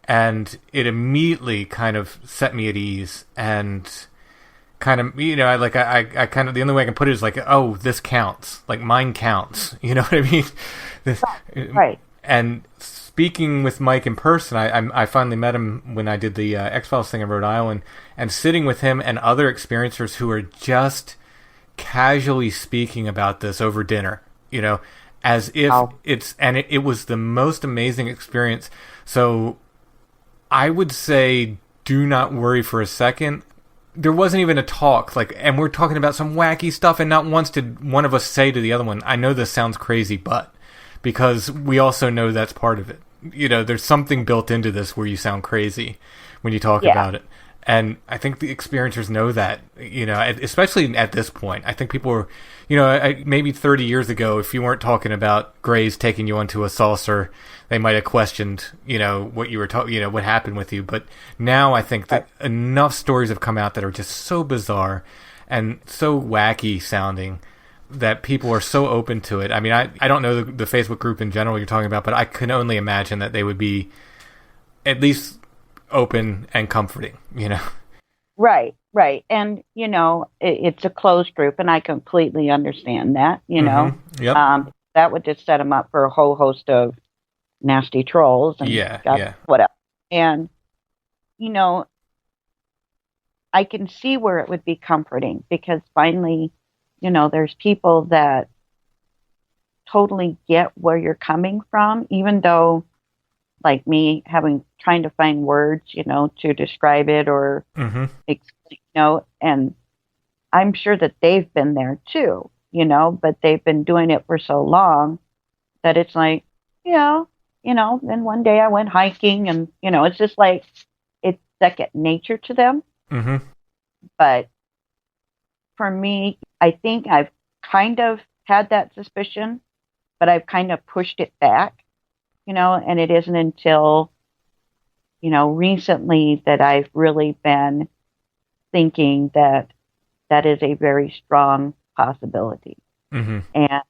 And it immediately kind of set me at ease and kind of, I kind of, the only way I can put it is like, oh, this counts. Like mine counts. You know what I mean? This, Right. and speaking with Mike in person, I finally met him when I did the X-Files thing in Rhode Island, and sitting with him and other experiencers who are just casually speaking about this over dinner, as if it was the most amazing experience. So I would say do not worry for a second. There wasn't even a talk, and we're talking about some wacky stuff, and not once did one of us say to the other one, I know this sounds crazy, but, because we also know that's part of it. There's something built into this where you sound crazy when you talk about it. And I think the experiencers know that, especially at this point. I think people were, maybe 30 years ago, if you weren't talking about Greys taking you onto a saucer, they might have questioned, what you were talking, what happened with you. But now I think that enough stories have come out that are just so bizarre and so wacky sounding that people are so open to it. I mean, I don't know the Facebook group in general you're talking about, but I can only imagine that they would be at least open and comforting, Right. And, it's a closed group, and I completely understand that, Yep. that would just set them up for a whole host of nasty trolls and what else. And, I can see where it would be comforting because finally, there's people that totally get where you're coming from, even though, like me, trying to find words, to describe it or explain, and I'm sure that they've been there too, but they've been doing it for so long that it's like, then one day I went hiking and, it's just like, it's second nature to them. Mm-hmm. But for me, I think I've kind of had that suspicion, but I've kind of pushed it back, and it isn't until, recently that I've really been thinking that that is a very strong possibility. Mm-hmm. And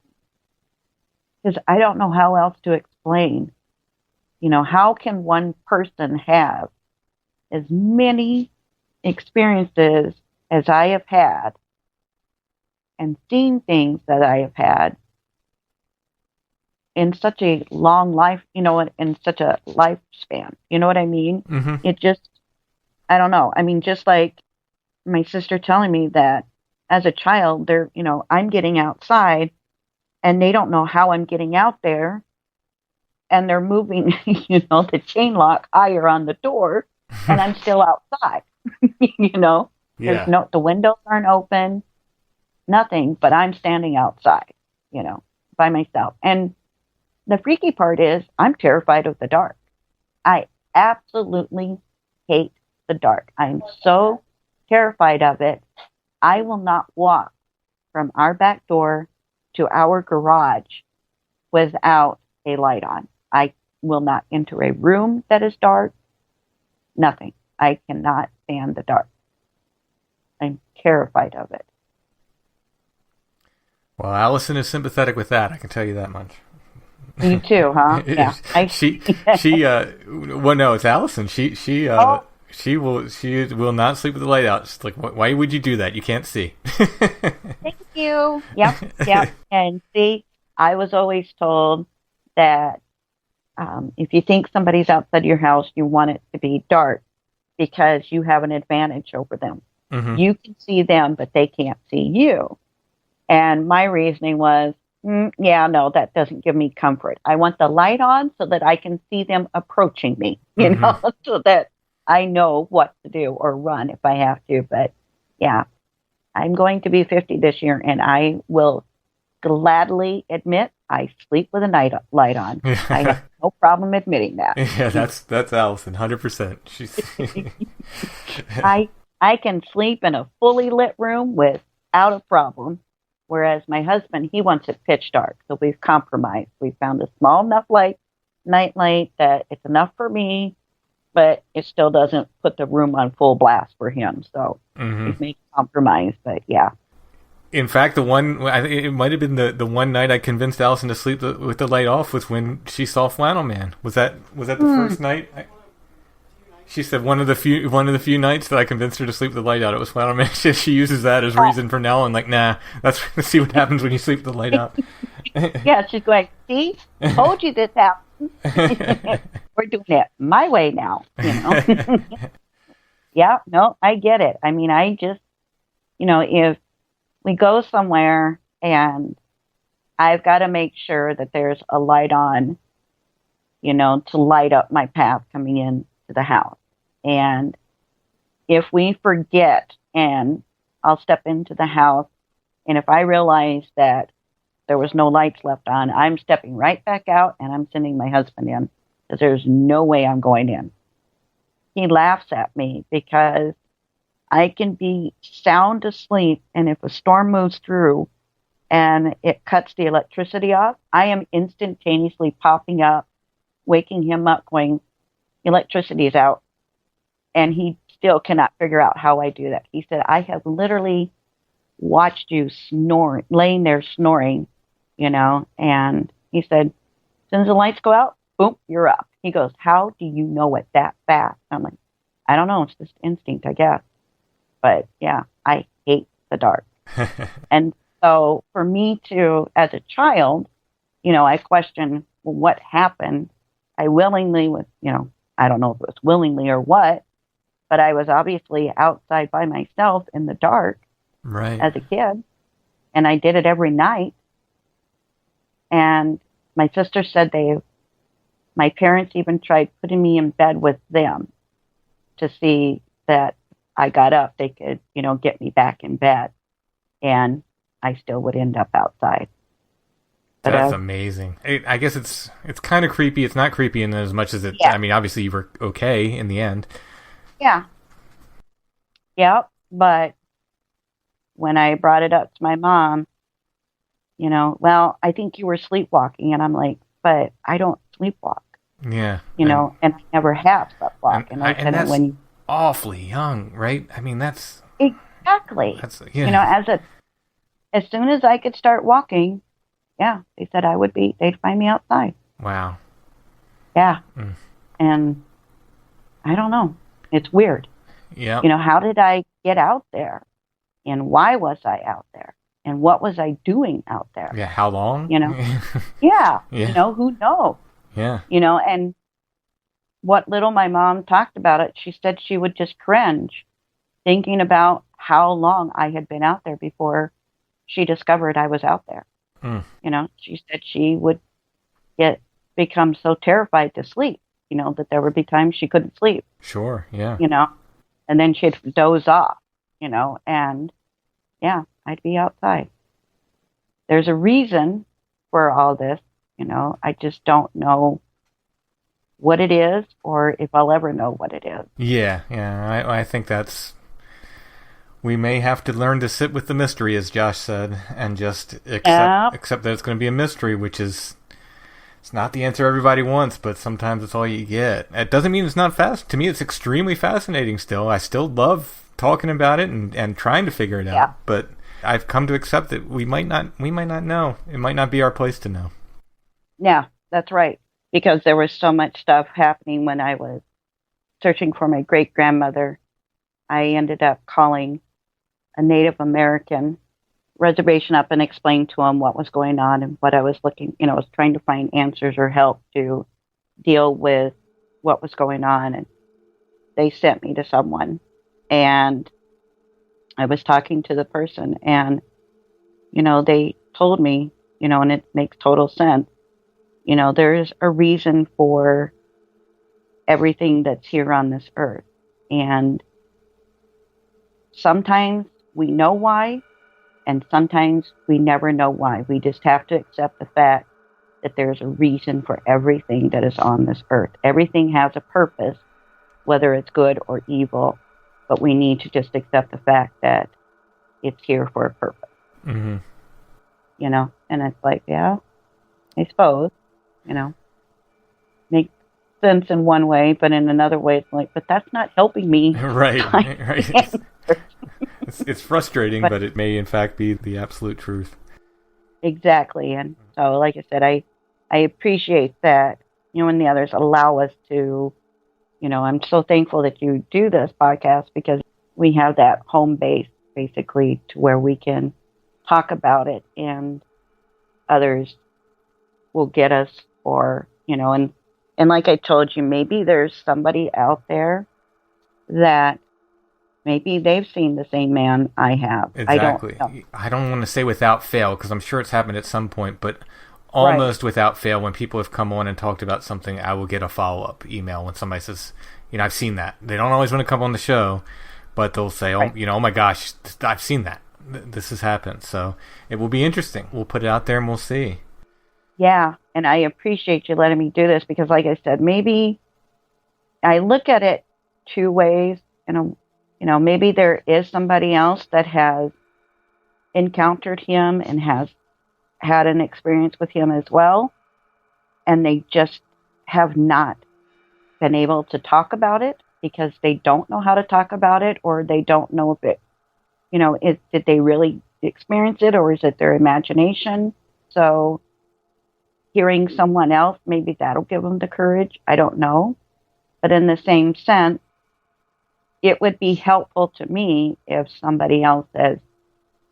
because I don't know how else to explain, how can one person have as many experiences as I have had and seen things that I have had in such a long life, in such a lifespan. You know what I mean? Mm-hmm. It just, I don't know. I mean, just like my sister telling me that as a child, I'm getting outside and they don't know how I'm getting out there. And they're moving, the chain lock higher on the door and I'm still outside, Yeah. There's the windows aren't open, nothing, but I'm standing outside, by myself. And the freaky part is I'm terrified of the dark. I absolutely hate the dark. I'm so terrified of it. I will not walk from our back door to our garage without a light on. I will not enter a room that is dark. Nothing. I cannot stand the dark. I'm terrified of it. Well, Allison is sympathetic with that. I can tell you that much. You too, huh? Yeah. Well, no, it's Allison. She will not sleep with the light out. She's like, why would you do that? You can't see. Thank you. Yep. And see, I was always told that if you think somebody's outside your house, you want it to be dark because you have an advantage over them. Mm-hmm. You can see them, but they can't see you. And my reasoning was, no, that doesn't give me comfort. I want the light on so that I can see them approaching me, so that I know what to do or run if I have to. But yeah, I'm going to be 50 this year, and I will gladly admit I sleep with a light on. I have no problem admitting that. Yeah, that's Allison, 100%. She's I can sleep in a fully lit room without a problem. Whereas my husband, he wants it pitch dark. So we've compromised. We found a small enough night light that it's enough for me, but it still doesn't put the room on full blast for him. So we've made a compromise, but yeah. In fact, it might have been the one night I convinced Allison to sleep with the light off was when she saw Flannel Man. Was that the first night? She said one of the few nights that I convinced her to sleep with the light out. It was Flannel Man. She uses that as reason for now. And like, nah, let's see what happens when you sleep with the light out. Yeah, she's going, see, told you this happens. We're doing it my way now, Yeah, no, I get it. I mean, I just, if we go somewhere and I've got to make sure that there's a light on, to light up my path coming in to the house. And if we forget, and I'll step into the house, and if I realize that there was no lights left on, I'm stepping right back out and I'm sending my husband in because there's no way I'm going in. He laughs at me because I can be sound asleep, and if a storm moves through and it cuts the electricity off, I am instantaneously popping up, waking him up, going, electricity is out. And he still cannot figure out how I do that. He said, I have literally watched you laying there snoring, and he said, as soon as the lights go out, boom, you're up. He goes, how do you know it that fast? I'm like, I don't know. It's just instinct, I guess. But yeah, I hate the dark. And so for me to, as a child, I question, well, what happened? I willingly I don't know if it was willingly or what, but I was obviously outside by myself in the dark as a kid. And I did it every night. And my sister said my parents even tried putting me in bed with them to see that I got up, they could, get me back in bed, and I still would end up outside. But, that's amazing. I guess it's kind of creepy. It's not creepy in as much as it. Yeah. I mean, obviously you were okay in the end. Yeah. Yep. But when I brought it up to my mom, well, I think you were sleepwalking, and I'm like, but I don't sleepwalk. Yeah. And I never have sleepwalked. And I said, that's when awfully young, right? I mean, that's exactly. That's as soon as I could start walking, yeah, they said they'd find me outside. Wow. Yeah. And I don't know. It's weird. Yeah. How did I get out there? And why was I out there? And what was I doing out there? Yeah. How long? Yeah. Yeah. Who knows? Yeah. And what little my mom talked about it, she said she would just cringe thinking about how long I had been out there before she discovered I was out there. She said she would become so terrified to sleep, that there would be times she couldn't sleep. Sure, yeah. And then she'd doze off, and yeah, I'd be outside. There's a reason for all this, I just don't know what it is or if I'll ever know what it is. Yeah. I think we may have to learn to sit with the mystery, as Josh said, and just accept that it's going to be a mystery, which is, it's not the answer everybody wants, but sometimes it's all you get. It doesn't mean it's not fast. To me, it's extremely fascinating still. I still love talking about it and trying to figure it out, but I've come to accept that we might not know. It might not be our place to know. Yeah, that's right. Because there was so much stuff happening when I was searching for my great-grandmother. I ended up calling a Native American reservation up and explained to him what was going on and what I was was trying to find answers or help to deal with what was going on. And they sent me to someone, and I was talking to the person, and, they told me, and it makes total sense. There's a reason for everything that's here on this earth. And sometimes we know why, and sometimes we never know why. We just have to accept the fact that there's a reason for everything that is on this earth. Everything has a purpose, whether it's good or evil, but we need to just accept the fact that it's here for a purpose. Mm-hmm. and it's like, yeah, I suppose, makes sense in one way, but in another way, it's like, but that's not helping me Right, find right. the answer. It's frustrating, But but it may in fact be the absolute truth. exactly. And so, like I said, I appreciate that you and the others allow us to, I'm so thankful that you do this podcast because we have that home base basically to where we can talk about it and others will get us or, and like I told you, maybe there's somebody out there that maybe they've seen the same man I have. I don't Exactly. know. I don't want to say without fail because I'm sure it's happened at some point, but Right. almost without fail, when people have come on and talked about something, I will get a follow up email when somebody says, I've seen that. They don't always want to come on the show, but they'll say, Right. oh my gosh, I've seen that. This has happened. So it will be interesting. We'll put it out there and we'll see. Yeah. And I appreciate you letting me do this because, like I said, maybe I look at it two ways. Maybe there is somebody else that has encountered him and has had an experience with him as well, and they just have not been able to talk about it because they don't know how to talk about it, or they don't know if it, did they really experience it, or is it their imagination? So hearing someone else, maybe that'll give them the courage. I don't know. But in the same sense, it would be helpful to me if somebody else has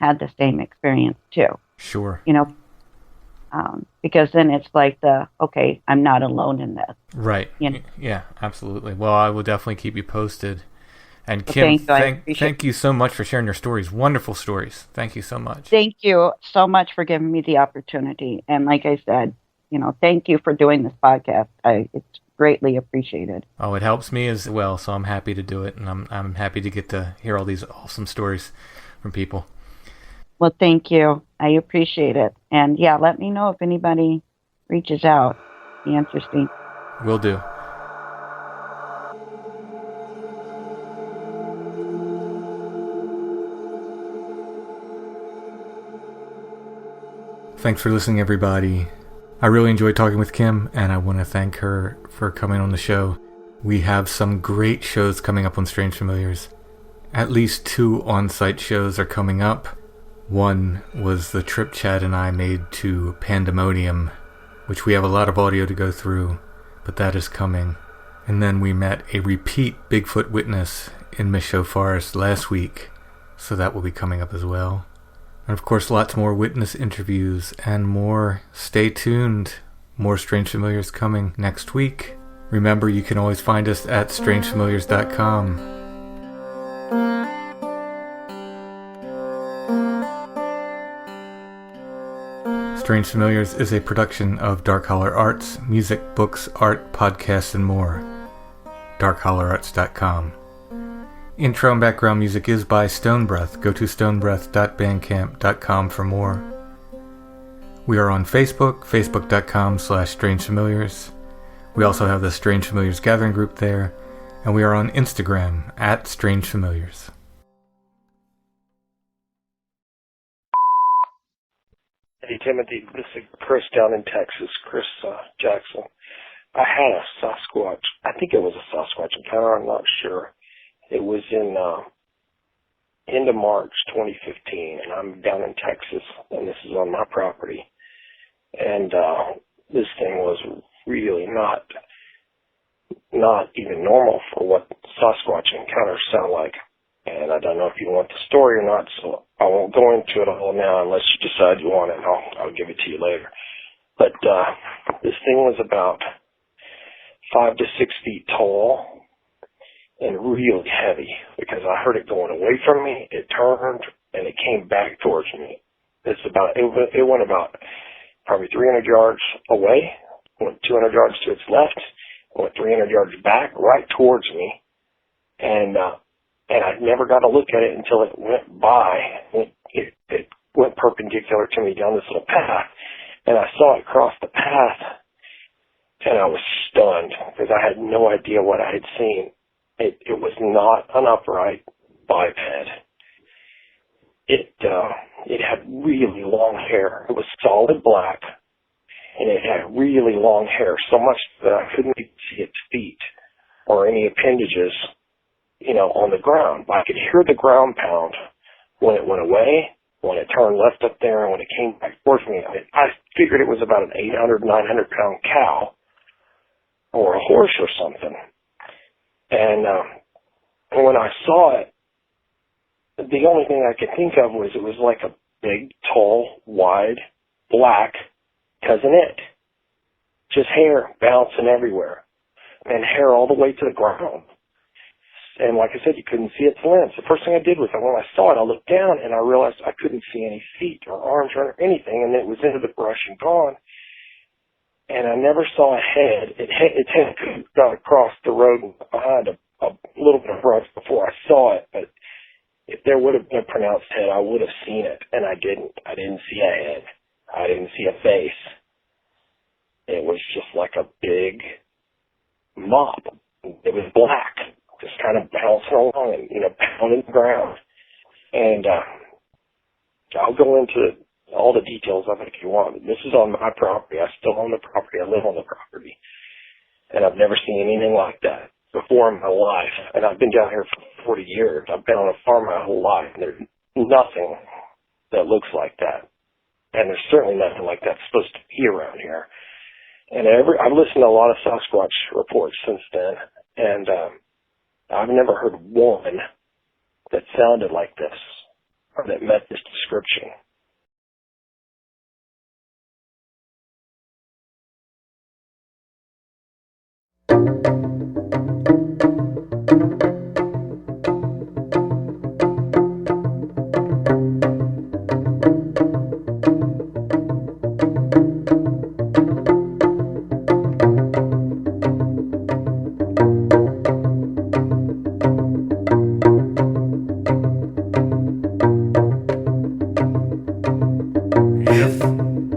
had the same experience too, Sure. because then it's like okay, I'm not alone in this. Right. Yeah, absolutely. Well, I will definitely keep you posted. And Kim, thank you so much for sharing your stories. Wonderful stories. Thank you so much. Thank you so much for giving me the opportunity. And like I said, thank you for doing this podcast. It's greatly appreciated. Oh, it helps me as well, so I'm happy to do it, and I'm happy to get to hear all these awesome stories from people. Well, thank you. I appreciate it. And yeah, let me know if anybody reaches out. Be interesting. Will do. Thanks for listening, everybody. I really enjoyed talking with Kim, and I want to thank her for coming on the show. We have some great shows coming up on Strange Familiars. At least 2 on-site shows are coming up. One was the trip Chad and I made to Pandemonium, which we have a lot of audio to go through, but that is coming. And then we met a repeat Bigfoot witness in Michaud Forest last week, so that will be coming up as well. And of course, lots more witness interviews and more. Stay tuned. More Strange Familiars coming next week. Remember, you can always find us at strangefamiliars.com. Strange Familiars is a production of Dark Holler Arts, music, books, art, podcasts, and more. darkhollerarts.com. Intro and background music is by Stonebreath. Go to stonebreath.bandcamp.com for more. We are on Facebook, facebook.com/strangefamiliars. We also have the Strange Familiars Gathering group there, and we are on Instagram at Strange Familiars. Hey, Timothy, this is Chris down in Texas, Chris Jackson. I had a Sasquatch. I think it was a Sasquatch encounter. I'm not sure. It was in end of March 2015, and I'm down in Texas, and this is on my property. And this thing was really not even normal for what Sasquatch encounters sound like. And I don't know if you want the story or not, so I won't go into it all now unless you decide you want it. I'll give it to you later. But this thing was about 5 to 6 feet tall and really heavy because I heard it going away from me. It turned and it came back towards me. It went about probably 300 yards away, went 200 yards to its left, went 300 yards back right towards me, and I never got to look at it until it went by. It went perpendicular to me down this little path, and I saw it cross the path, and I was stunned because I had no idea what I had seen. It was not an upright biped. It it had really long hair. It was solid black, and it had really long hair, so much that I couldn't even see its feet or any appendages, on the ground. But I could hear the ground pound when it went away, when it turned left up there, and when it came back towards me. I figured it was about an 800, 900-pound cow or a horse or something. And when I saw it, the only thing I could think of was it was like a big, tall, wide, black cousin-it. Just hair bouncing everywhere, and hair all the way to the ground. And like I said, you couldn't see its limbs. The first thing I did was, when I saw it, I looked down and I realized I couldn't see any feet or arms or anything, and it was into the brush and gone. And I never saw a head. Its head got across the road behind a little bit of brush before I saw it, but if there would have been a pronounced head, I would have seen it, and I didn't. I didn't see a head. I didn't see a face. It was just like a big mop. It was black, just kind of bouncing along and, pounding the ground. And I'll go into all the details of it if you want. This is on my property. I still own the property. I live on the property. And I've never seen anything like that before in my life. And I've been down here for 40 years. I've been on a farm my whole life, and there's nothing that looks like that. And there's certainly nothing like that's supposed to be around here. And I've listened to a lot of Sasquatch reports since then, and I've never heard one that sounded like this or that met this description.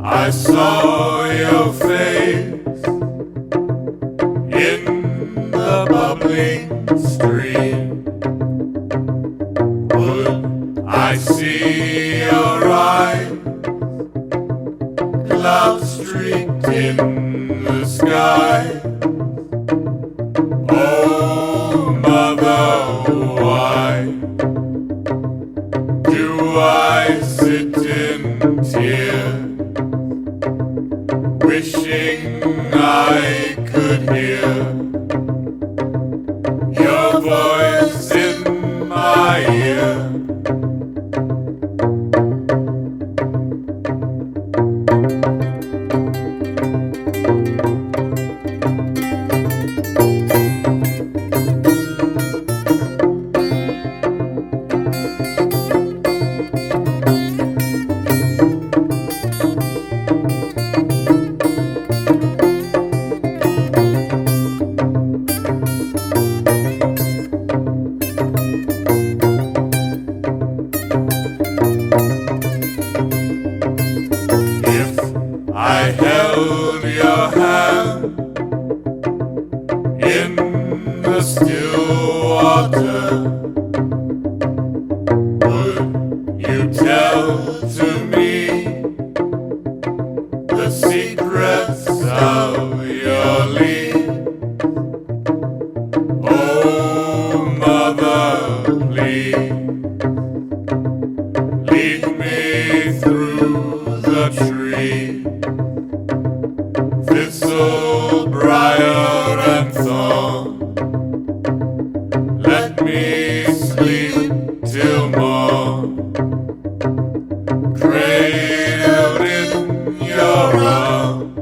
I saw your face in the bubbling stream. Would I see your eyes, cloud streaked in the sky? Oh, mother, why do I sit in tears, wishing I could hear your voice in my ear? I held your hand in the still water. Would you tell to me the secrets of your leaves? Oh, mother, please lead me through the trees, thistle, briar, and thorn. Let me sleep till morn, cradled in your arms.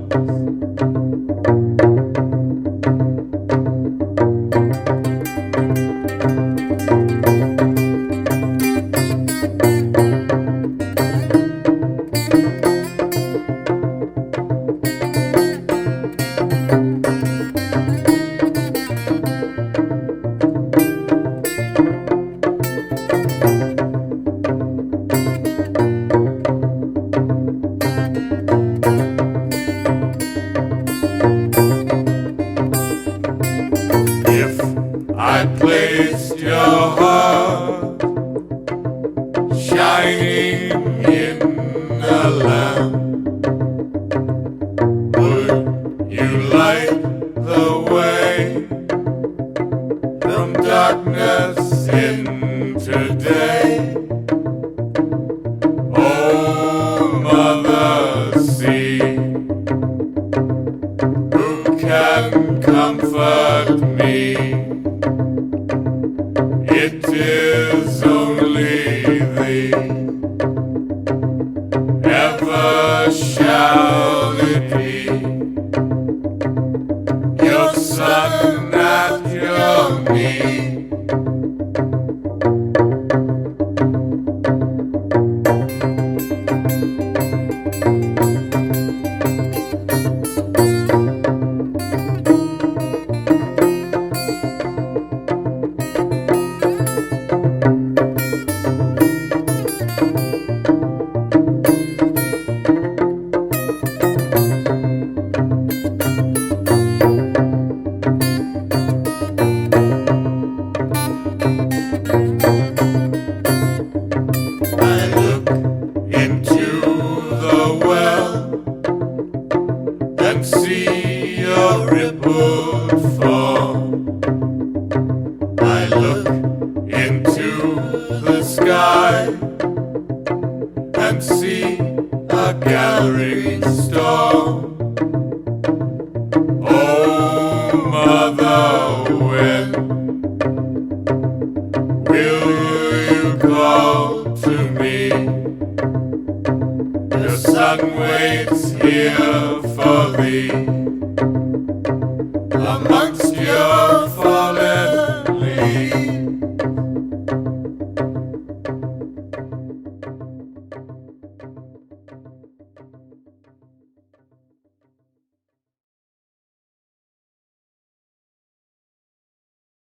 If I placed your heart shining in gathering storm. Oh, mother wind, will you call to me? The sun waits here for thee amongst your